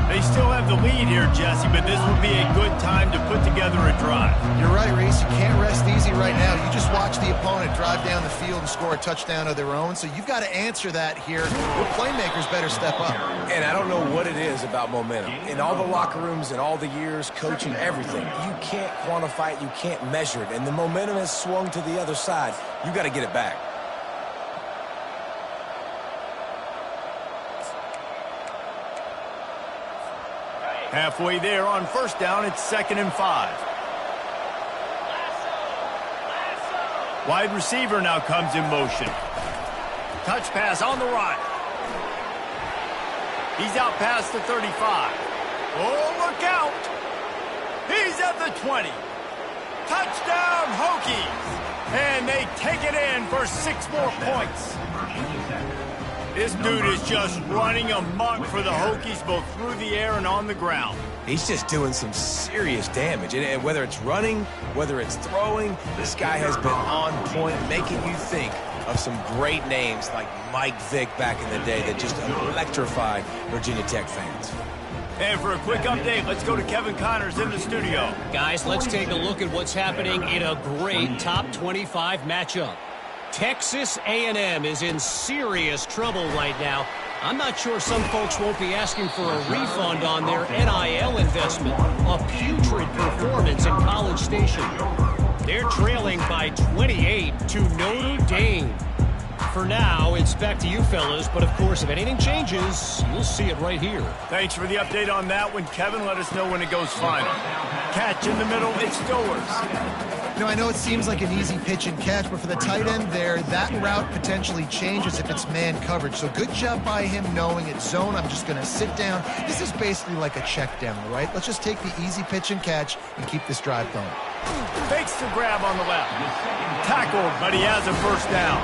They still have the lead here, Jesse, but this would be a good time to put together a drive. You're right, Reese. You can't rest easy right now. You just watch the opponent drive down the field and score a touchdown of their own, so you've got to answer that here. Your playmakers better step up. And I don't know what it is about momentum. In all the locker rooms and all the years, coaching, everything, you can't quantify it, you can't measure it, and the momentum has swung to the other side. You got to get it back. Halfway there on first down, it's 2nd and 5. Wide receiver now comes in motion. Touch pass on the right. He's out past the 35. Oh, look out! He's at the 20. Touchdown, Hokies! And they take it in for 6 more points. This dude is just running amok for the Hokies, both through the air and on the ground. He's just doing some serious damage. And whether it's running, whether it's throwing, this guy has been on point, making you think of some great names like Mike Vick back in the day that just electrified Virginia Tech fans. And for a quick update, let's go to Kevin Connors in the studio. Guys, let's take a look at what's happening in a great top 25 matchup. Texas A&M is in serious trouble right now. I'm not sure some folks won't be asking for a refund on their NIL investment. A putrid performance in College Station. They're trailing by 28 to Notre Dame. For now, it's back to you fellas, but of course, if anything changes, you'll see it right here. Thanks for the update on that one, Kevin. Let us know when it goes final. Catch in the middle, it's Stowers. You know, I know it seems like an easy pitch and catch, but for the tight end there, that route potentially changes if it's man coverage. So good job by him knowing it's zone. I'm just going to sit down. This is basically like a check down, all right? Let's just take the easy pitch and catch and keep this drive going. Fakes the grab on the left. Tackled, but he has a first down.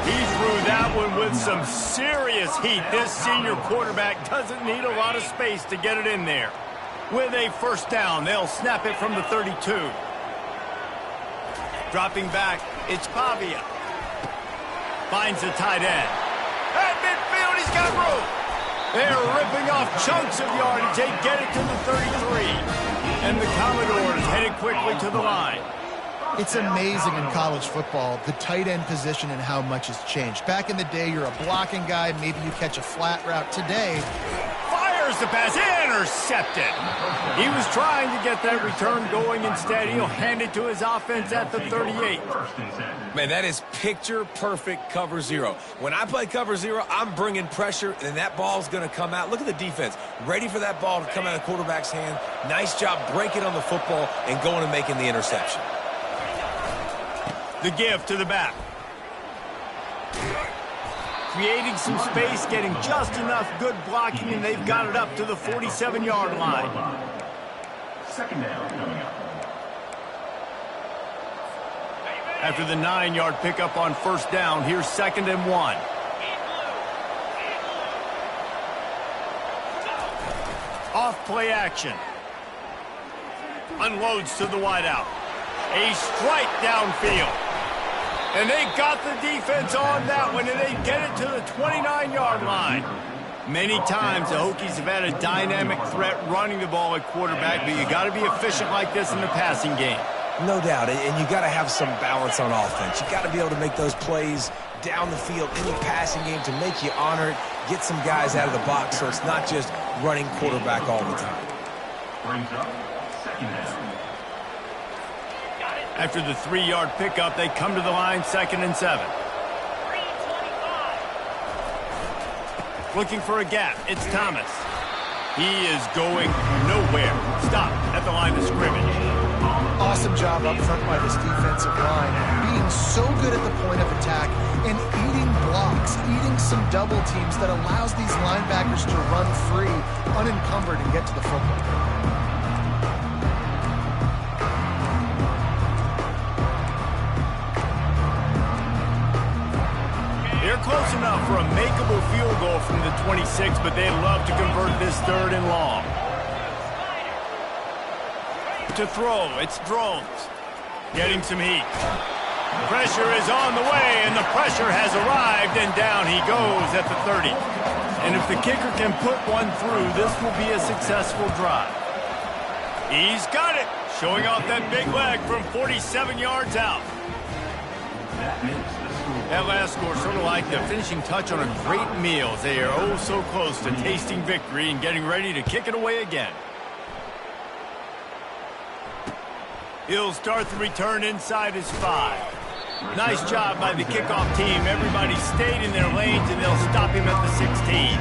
He threw that one with some serious heat. This senior quarterback doesn't need a lot of space to get it in there. With a first down, they'll snap it from the 32. Dropping back, it's Pavia. Finds the tight end. At midfield, he's got room. They're ripping off chunks of yardage. They get it to the 33. And the Commodores headed quickly to the line. It's amazing in college football, the tight end position and how much has changed. Back in the day, you're a blocking guy. Maybe you catch a flat route. Today, fires the pass, intercepted. He was trying to get that return going. Instead, he'll hand it to his offense at the 38. Man, that is picture-perfect cover zero. When I play cover zero, I'm bringing pressure, and that ball's going to come out. Look at the defense. Ready for that ball to come out of the quarterback's hand. Nice job breaking on the football and going and making the interception. The give to the back. Creating some space, getting just enough good blocking, and they've got it up to the 47-yard line. Second down coming up. After the 9-yard pickup on first down, here's 2nd and 1. Off play action. Unloads to the wideout. A strike downfield. And they got the defense on that one, and they get it to the 29-yard line. Many times the Hokies have had a dynamic threat running the ball at quarterback, but you got to be efficient like this in the passing game. No doubt, and you got to have some balance on offense. You got to be able to make those plays down the field in the passing game to make you honor it, get some guys out of the box so it's not just running quarterback all the time. Brings up second down. After the 3-yard pickup, they come to the line, 2nd and 7. Looking for a gap, it's Thomas. He is going nowhere. Stop at the line of scrimmage. awesome job up front by this defensive line, being so good at the point of attack and eating blocks, eating some double teams that allows these linebackers to run free, unencumbered, and get to the football. They're close enough for a makeable field goal from the 26, but they'd love to convert this 3rd and long. To throw, it's Drones. Getting some heat. Pressure is on the way, and the pressure has arrived, and down he goes at the 30. And if the kicker can put one through, this will be a successful drive. He's got it, showing off that big leg from 47 yards out. That last score sort of like the finishing touch on a great meal. They are oh so close to tasting victory and getting ready to kick it away again. He'll start the return inside his 5. Nice job by the kickoff team. Everybody stayed in their lanes, and they'll stop him at the 16.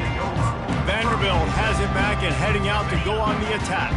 Vanderbilt has it back and heading out to go on the attack.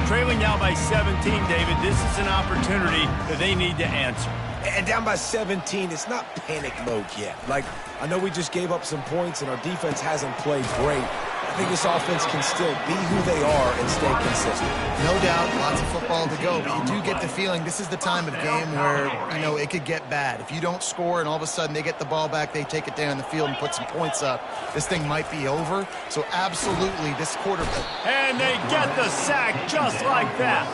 Trailing now by 17, David, this is an opportunity that they need to answer. And down by 17, it's not panic mode yet. Like, I know we just gave up some points and our defense hasn't played great. I think this offense can still be who they are and stay consistent. No doubt, lots of football to go, but you do get the feeling this is the time of game where, you know, it could get bad. If you don't score and all of a sudden they get the ball back, they take it down the field and put some points up, this thing might be over. So absolutely, this quarterback. And they get the sack just like that.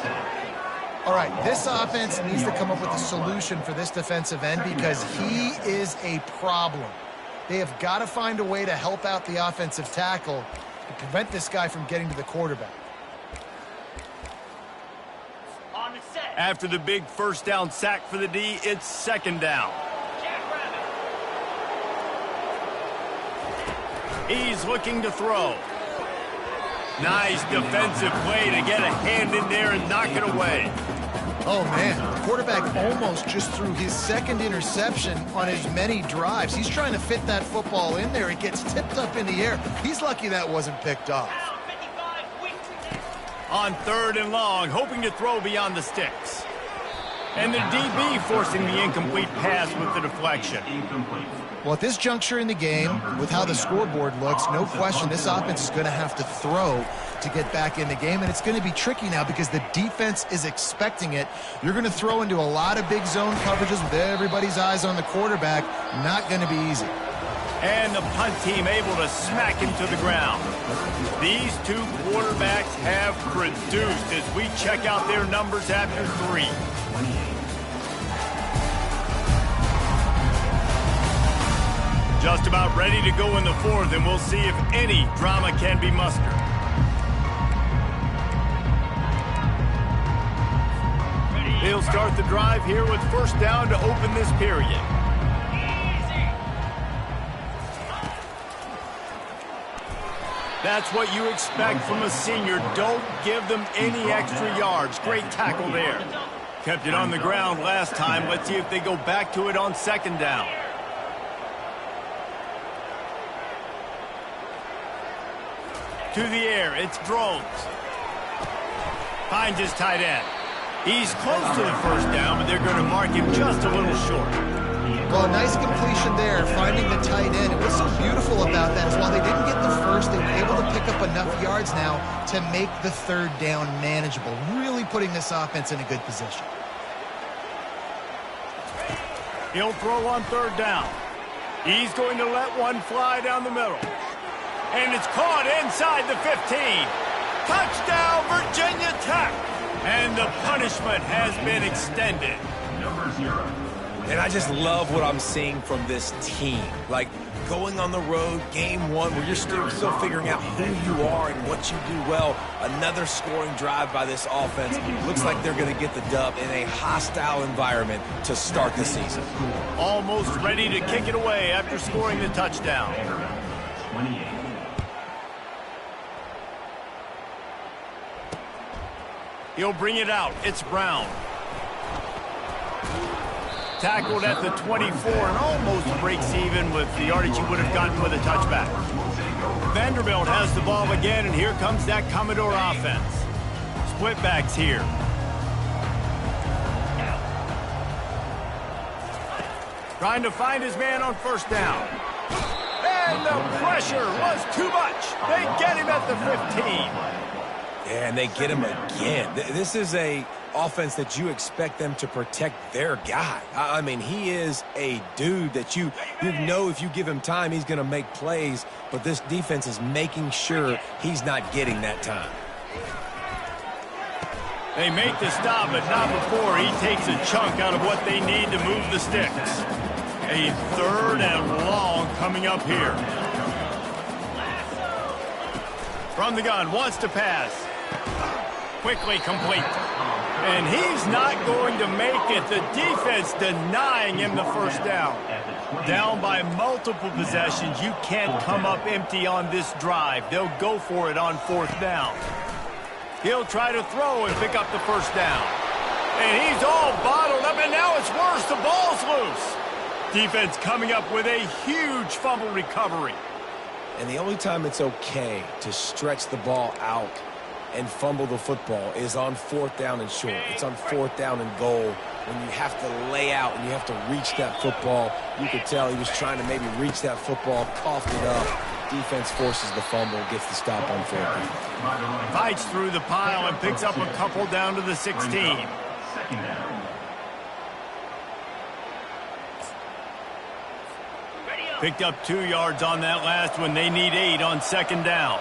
All right, this offense needs to come up with a solution for this defensive end because he is a problem. They have got to find a way to help out the offensive tackle to prevent this guy from getting to the quarterback. After the big first down sack for the D, it's second down. He's looking to throw. Nice defensive play to get a hand in there and knock it away. Oh, man, the quarterback almost just threw his second interception on as many drives. He's trying to fit that football in there. It gets tipped up in the air. He's lucky that wasn't picked off. On third and long, hoping to throw beyond the sticks. And the DB forcing the incomplete pass with the deflection. Well, at this juncture in the game, with how the scoreboard looks, no question this offense is going to have to throw to get back in the game, and it's going to be tricky now because the defense is expecting it. You're going to throw into a lot of big zone coverages with everybody's eyes on the quarterback. Not going to be easy. And the punt team able to smack him to the ground. These two quarterbacks have produced as we check out their numbers after 3. Just about ready to go in the 4th, and we'll see if any drama can be mustered. They'll start the drive here with first down to open this period. That's what you expect from a senior. Don't give them any extra yards. Great tackle there. Kept it on the ground last time. Let's see if they go back to it on second down. To the air, it's Drones. Finds his tight end. He's close to the first down, but they're going to mark him just a little short. Well, nice completion there, finding the tight end. And what's so beautiful about that is while they didn't get the first, they were able to pick up enough yards now to make the third down manageable, really putting this offense in a good position. He'll throw on third down. He's going to let one fly down the middle. And it's caught inside the 15. Touchdown, Virginia Tech. And the punishment has been extended. Number 0. And I just love what I'm seeing from this team. Like, going on the road, game 1, where you're still figuring out who you are and what you do well. Another scoring drive by this offense. Looks like they're going to get the dub in a hostile environment to start the season. Almost ready to kick it away after scoring the touchdown. 28. He'll bring it out. It's Brown. Tackled at the 24 and almost breaks even with the yardage he would have gotten with a touchback. Vanderbilt has the ball again, and here comes that Commodore offense. Split backs here. Trying to find his man on first down. And the pressure was too much. They get him at the 15. Yeah, and they get him again. This is a offense that you expect them to protect their guy. I mean, he is a dude that you know if you give him time, he's going to make plays, but this defense is making sure he's not getting that time. They make the stop, but not before he takes a chunk out of what they need to move the sticks. A third and long coming up here. From the gun, wants to pass. Quickly complete. And he's not going to make it. The defense denying him the first down. Down by multiple possessions. You can't come up empty on this drive. They'll go for it on 4th down. He'll try to throw and pick up the first down. And he's all bottled up, and now it's worse. The ball's loose. Defense coming up with a huge fumble recovery. And the only time it's okay to stretch the ball out and fumble the football is on 4th down and short. It's on 4th down and goal when you have to lay out and you have to reach that football. You could tell he was trying to maybe reach that football, coughed it up. Defense forces the fumble, gets the stop on 4th down. Fights through the pile and picks up a couple down to the 16. Picked up 2 yards on that last one. They need 8 on 2nd down.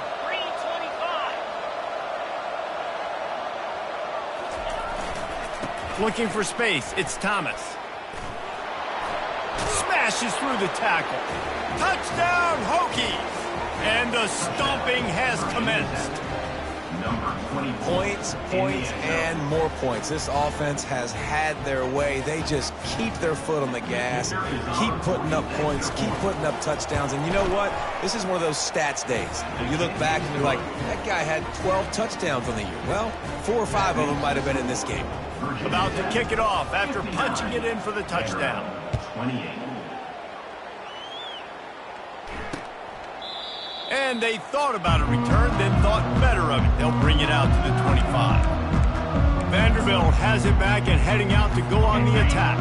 Looking for space. It's Thomas. Smashes through the tackle. Touchdown, Hokies! And the stomping has commenced. Points, points, and more points. This offense has had their way. They just keep their foot on the gas, keep putting up points, keep putting up touchdowns. And you know what? This is one of those stats days. When you look back and you're like, that guy had 12 touchdowns on the year. Well, 4 or 5 of them might have been in this game. About to kick it off after punching it in for the touchdown. 28. And they thought about a return, then thought better of it. They'll bring it out to the 25. Vanderbilt has it back and heading out to go on the attack.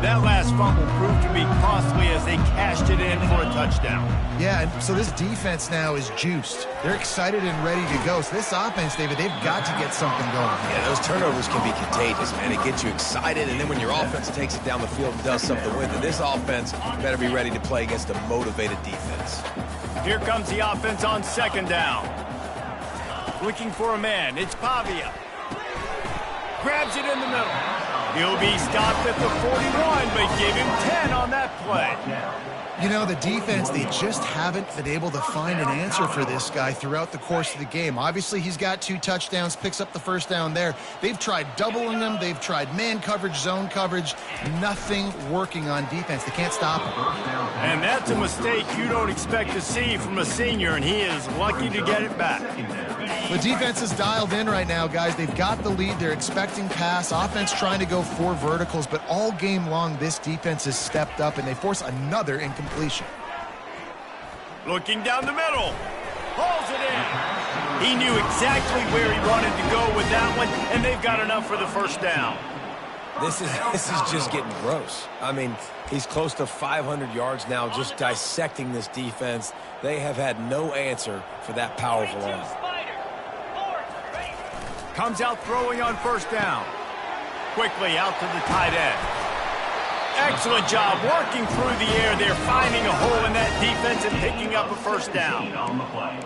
That last fumble proved to be costly as they cashed it in for a touchdown. Yeah, and so this defense now is juiced. They're excited and ready to go. So this offense, David, they've got to get something going. Yeah, those turnovers can be contagious, man. It gets you excited, and then when your offense takes it down the field and does something with it, this offense better be ready to play against a motivated defense. Here comes the offense on 2nd down. Looking for a man. It's Pavia. Grabs it in the middle. He'll be stopped at the 41, but give him 10 on that play. You know, the defense, they just haven't been able to find an answer for this guy throughout the course of the game. Obviously, he's got 2 touchdowns, picks up the first down there. They've tried doubling him. They've tried man coverage, zone coverage. Nothing working on defense. They can't stop him. And that's a mistake you don't expect to see from a senior, and he is lucky to get it back. The defense is dialed in right now, guys. They've got the lead. They're expecting pass. Offense trying to go 4 verticals, but all game long, this defense has stepped up, and they force another incompletion. Looking down the middle. Hauls it in. He knew exactly where he wanted to go with that one, and they've got enough for the first down. This is just getting gross. I mean, he's close to 500 yards now just dissecting this defense. They have had no answer for that powerful arm. Comes out throwing on 1st down. Quickly out to the tight end. Excellent job working through the air. They're finding a hole in that defense and picking up a first down.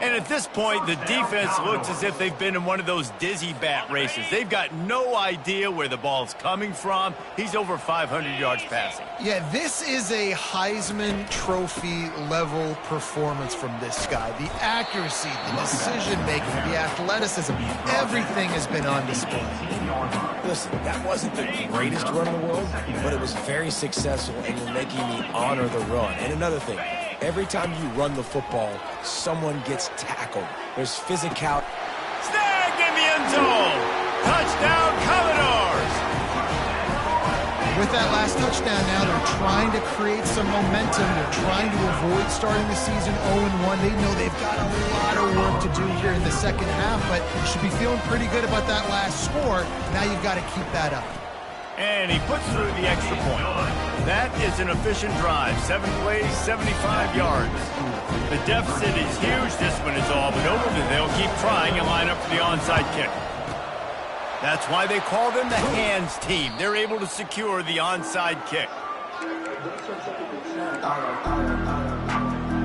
And at this point, the defense looks as if they've been in one of those dizzy bat races. They've got no idea where the ball's coming from. He's over 500 yards passing. Yeah, this is a Heisman Trophy level performance from this guy. The accuracy, the decision-making, the athleticism, everything has been on display. Listen, that wasn't the greatest run in the world, but it was very successful, and you're making me honor the run. And another thing, every time you run the football, someone gets tackled. There's physicality. Snagged in the end zone. Touchdown, Commodores. With that last touchdown now, they're trying to create some momentum. They're trying to avoid starting the season 0-1. They know they've got a lot of work to do here in the second half, but you should be feeling pretty good about that last score. Now you've got to keep that up. And he puts through the extra point. That is an efficient drive. 7 plays, 75 yards. The deficit is huge. This one is all but over. They'll keep trying and line up for the onside kick. That's why they call them the hands team. They're able to secure the onside kick.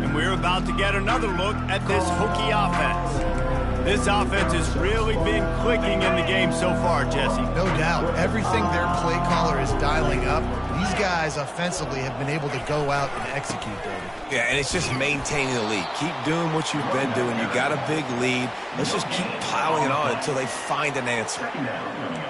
And we're about to get another look at this Hokie offense. This offense has really been clicking in the game so far, Jesse. No doubt. Everything their play caller is dialing up, these guys offensively have been able to go out and execute, David. Yeah, and it's just maintaining the lead. Keep doing what you've been doing. You got a big lead. Let's just keep piling it on until they find an answer.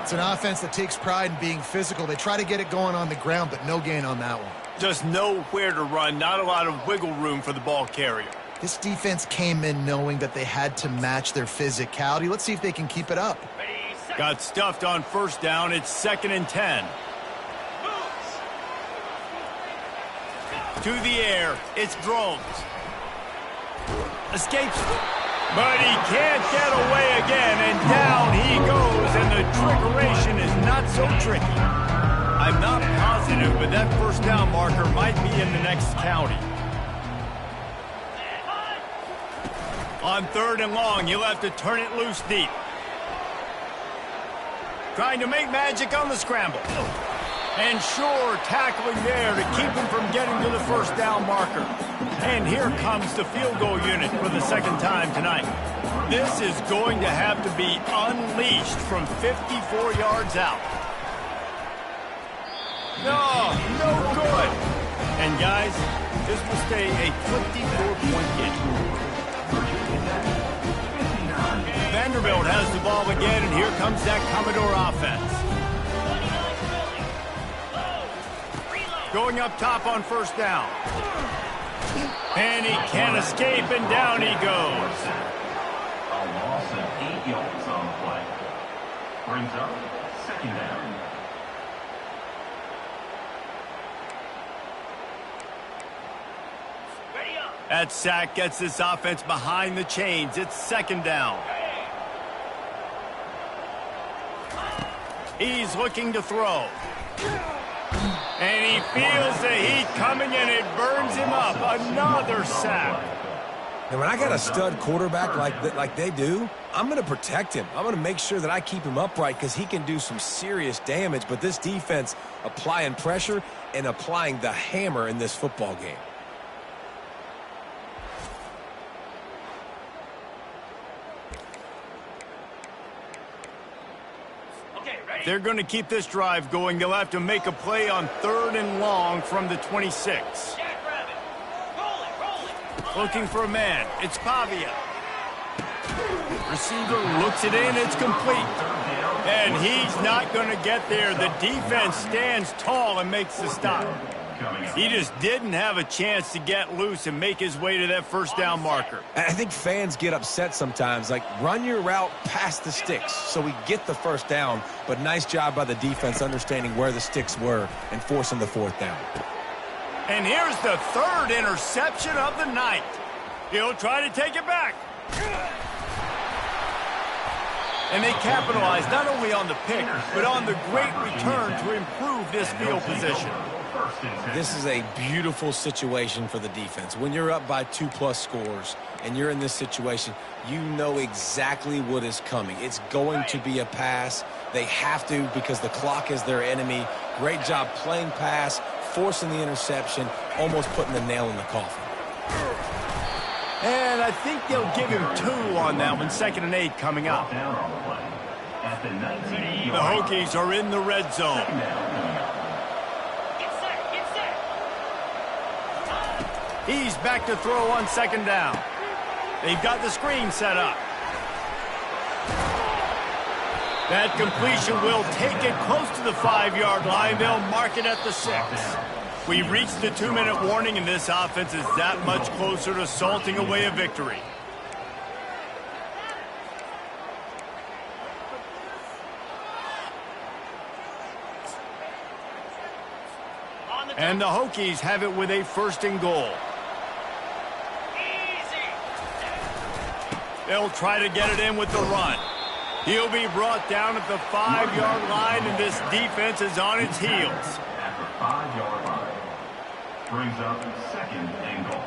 It's an offense that takes pride in being physical. They try to get it going on the ground, but no gain on that one. Just nowhere to run, not a lot of wiggle room for the ball carrier. This defense came in knowing that they had to match their physicality. Let's see if they can keep it up. Got stuffed on first down. It's 2nd and 10. To the air. It's Drones. Escapes. But he can't get away again. And down he goes. And the trickeration is not so tricky. I'm not positive, but that first down marker might be in the next county. On 3rd and long, you'll have to turn it loose deep. Trying to make magic on the scramble. And sure, tackling there to keep him from getting to the first down marker. And here comes the field goal unit for the 2nd time tonight. This is going to have to be unleashed from 54 yards out. No, no good. And guys, this will stay a 24-point game. Vanderbilt has the ball again, and here comes that Commodore offense. Going up top on first down. And he can't escape, and down he goes. A loss of 8 yards on the play. Brings up 2nd down. That sack gets this offense behind the chains. It's 2nd down. He's looking to throw. And he feels the heat coming, and it burns him up. Another sack. And when I got a stud quarterback like they do, I'm going to protect him. I'm going to make sure that I keep him upright because he can do some serious damage. But this defense applying pressure and applying the hammer in this football game. They're going to keep this drive going. They'll have to make a play on 3rd and long from the 26. Looking for a man. It's Pavia. Receiver looks it in. It's complete. And he's not going to get there. The defense stands tall and makes the stop. He just didn't have a chance to get loose and make his way to that first down marker. I think fans get upset sometimes. Like, run your route past the sticks so we get the first down. But nice job by the defense understanding where the sticks were and forcing the 4th down. And here's the 3rd interception of the night. He'll try to take it back. And they capitalize not only on the pick, but on the great return to improve this field position. This is a beautiful situation for the defense. When you're up by 2+ scores and you're in this situation, you know exactly what is coming. It's going to be a pass. They have to because the clock is their enemy. Great job playing pass, forcing the interception, almost putting the nail in the coffin. And I think they'll give him 2 on that one. 2nd and 8 coming up. The Hokies are in the red zone. He's back to throw on 2nd down. They've got the screen set up. That completion will take it close to the 5-yard line. They'll mark it at the 6. We've reached the 2-minute warning, and this offense is that much closer to salting away a victory. And the Hokies have it with a 1st and goal. They'll try to get it in with the run. He'll be brought down at the 5-yard line, and this defense is on its heels. At the 5-yard line. Brings up 2nd and goal.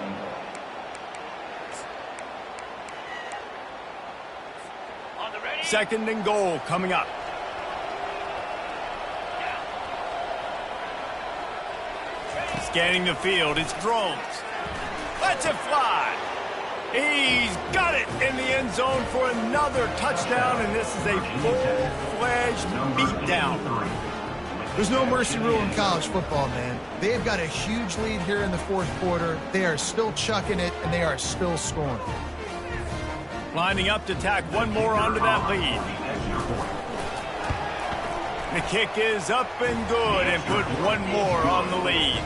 Second and goal coming up. Scanning the field, it's Drones. Lets it fly. He's got it in the end zone for another touchdown, and this is a full-fledged beatdown. There's no mercy rule in college football, man. They've got a huge lead here in the fourth quarter. They are still chucking it, and they are still scoring. Lining up to tack one more onto that lead. The kick is up and good and put one more on the lead.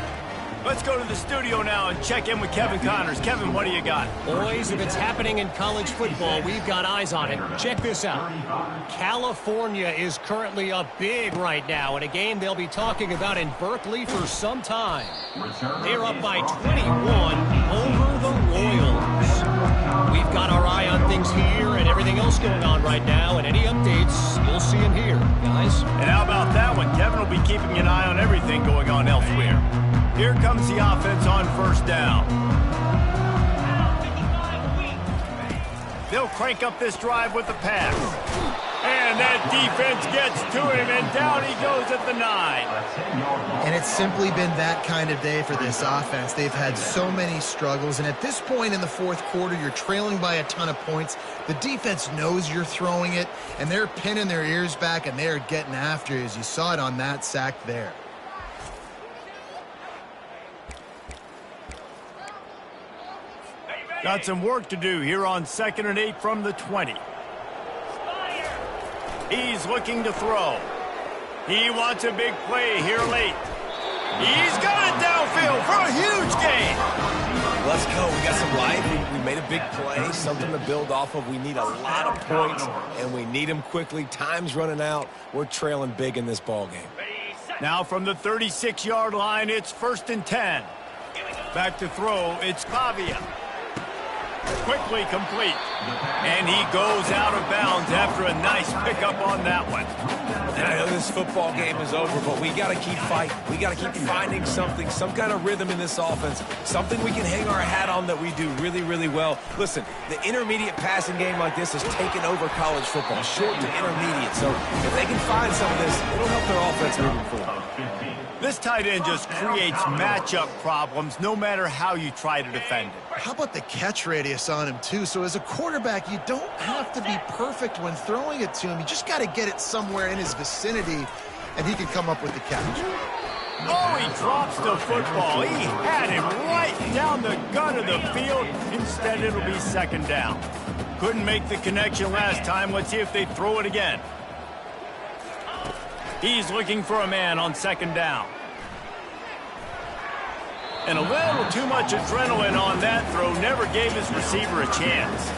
Let's go to the studio now and check in with Kevin Connors. Kevin, what do you got? Boys, if it's happening in college football, we've got eyes on it. Check this out. California is currently up big right now in a game they'll be talking about in Berkeley for some time. They're up by 21 over the Royals. We've got our eye on things here and everything else going on right now, and any updates, you'll see them here, guys. And how about that one? Kevin will be keeping an eye on everything going on elsewhere. Here comes the offense on first down. They'll crank up this drive with the pass. And that defense gets to him, and down he goes at the 9. And it's simply been that kind of day for this offense. They've had so many struggles, and at this point in the fourth quarter, you're trailing by a ton of points. The defense knows you're throwing it, and they're pinning their ears back, and they're getting after it, as you saw it on that sack there. Got some work to do here on 2nd and 8 from the 20. He's looking to throw. He wants a big play here late. He's got it downfield for a huge gain. Let's go. We got some life. We made a big play, something to build off of. We need a lot of points, and we need them quickly. Time's running out. We're trailing big in this ball game. Now from the 36-yard line, it's 1st and 10. Back to throw, it's Pavia. Quickly complete. And he goes out of bounds after a nice pickup on that one. And I know this football game is over, but we got to keep fighting. We got to keep finding something, some kind of rhythm in this offense, something we can hang our hat on that we do really, really well. Listen, the intermediate passing game like this has taken over college football, short to intermediate. So if they can find some of this, it'll help their offense moving forward. This tight end just creates matchup problems no matter how you try to defend it. How about the catch radius on him, too? So as a quarterback, you don't have to be perfect when throwing it to him. You just got to get it somewhere in his vicinity, and he can come up with the catch. Oh, he drops the football. He had him right down the gut of the field. Instead, it'll be 2nd down. Couldn't make the connection last time. Let's see if they throw it again. He's looking for a man on 2nd down. And a little too much adrenaline on that throw. Never gave his receiver a chance.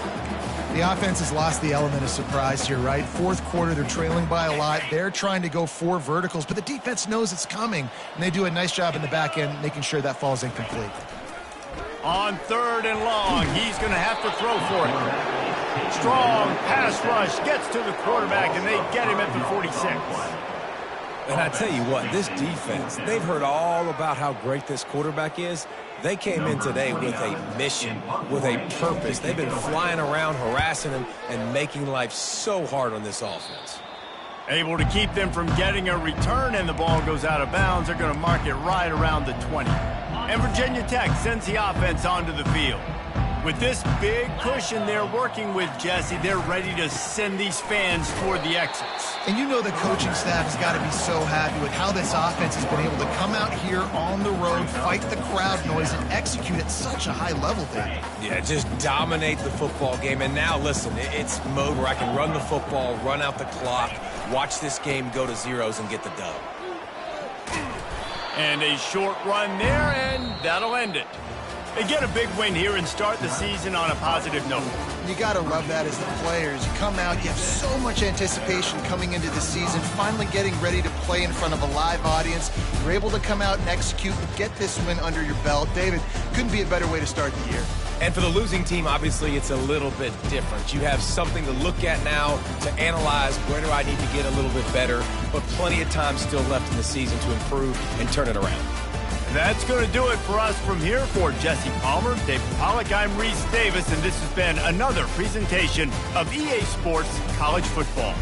The offense has lost the element of surprise here, right? Fourth quarter, they're trailing by a lot. They're trying to go 4 verticals, but the defense knows it's coming, and they do a nice job in the back end making sure that falls incomplete. On 3rd and long, he's going to have to throw for it. Strong pass rush gets to the quarterback, and they get him at the 46. And I tell you what, this defense, they've heard all about how great this quarterback is. They came in today with a mission, with a purpose. They've been flying around, harassing him, and making life so hard on this offense. Able to keep them from getting a return, and the ball goes out of bounds. They're going to mark it right around the 20. And Virginia Tech sends the offense onto the field. With this big cushion they're working with, Jesse, they're ready to send these fans toward the exits. And you know the coaching staff has got to be so happy with how this offense has been able to come out here on the road, fight the crowd noise, and execute at such a high level, David. Yeah, just dominate the football game. And now, listen, it's mode where I can run the football, run out the clock, watch this game go to zeros and get the dub. And a short run there, and that'll end it. They get a big win here and start the season on a positive note. You got to love that as the players. You come out, you have so much anticipation coming into the season, finally getting ready to play in front of a live audience. You're able to come out and execute and get this win under your belt. David, couldn't be a better way to start the year. And for the losing team, obviously, it's a little bit different. You have something to look at now to analyze where do I need to get a little bit better, but plenty of time still left in the season to improve and turn it around. That's going to do it for us from here. For Jesse Palmer, David Pollack, I'm Reese Davis, and this has been another presentation of EA Sports College Football.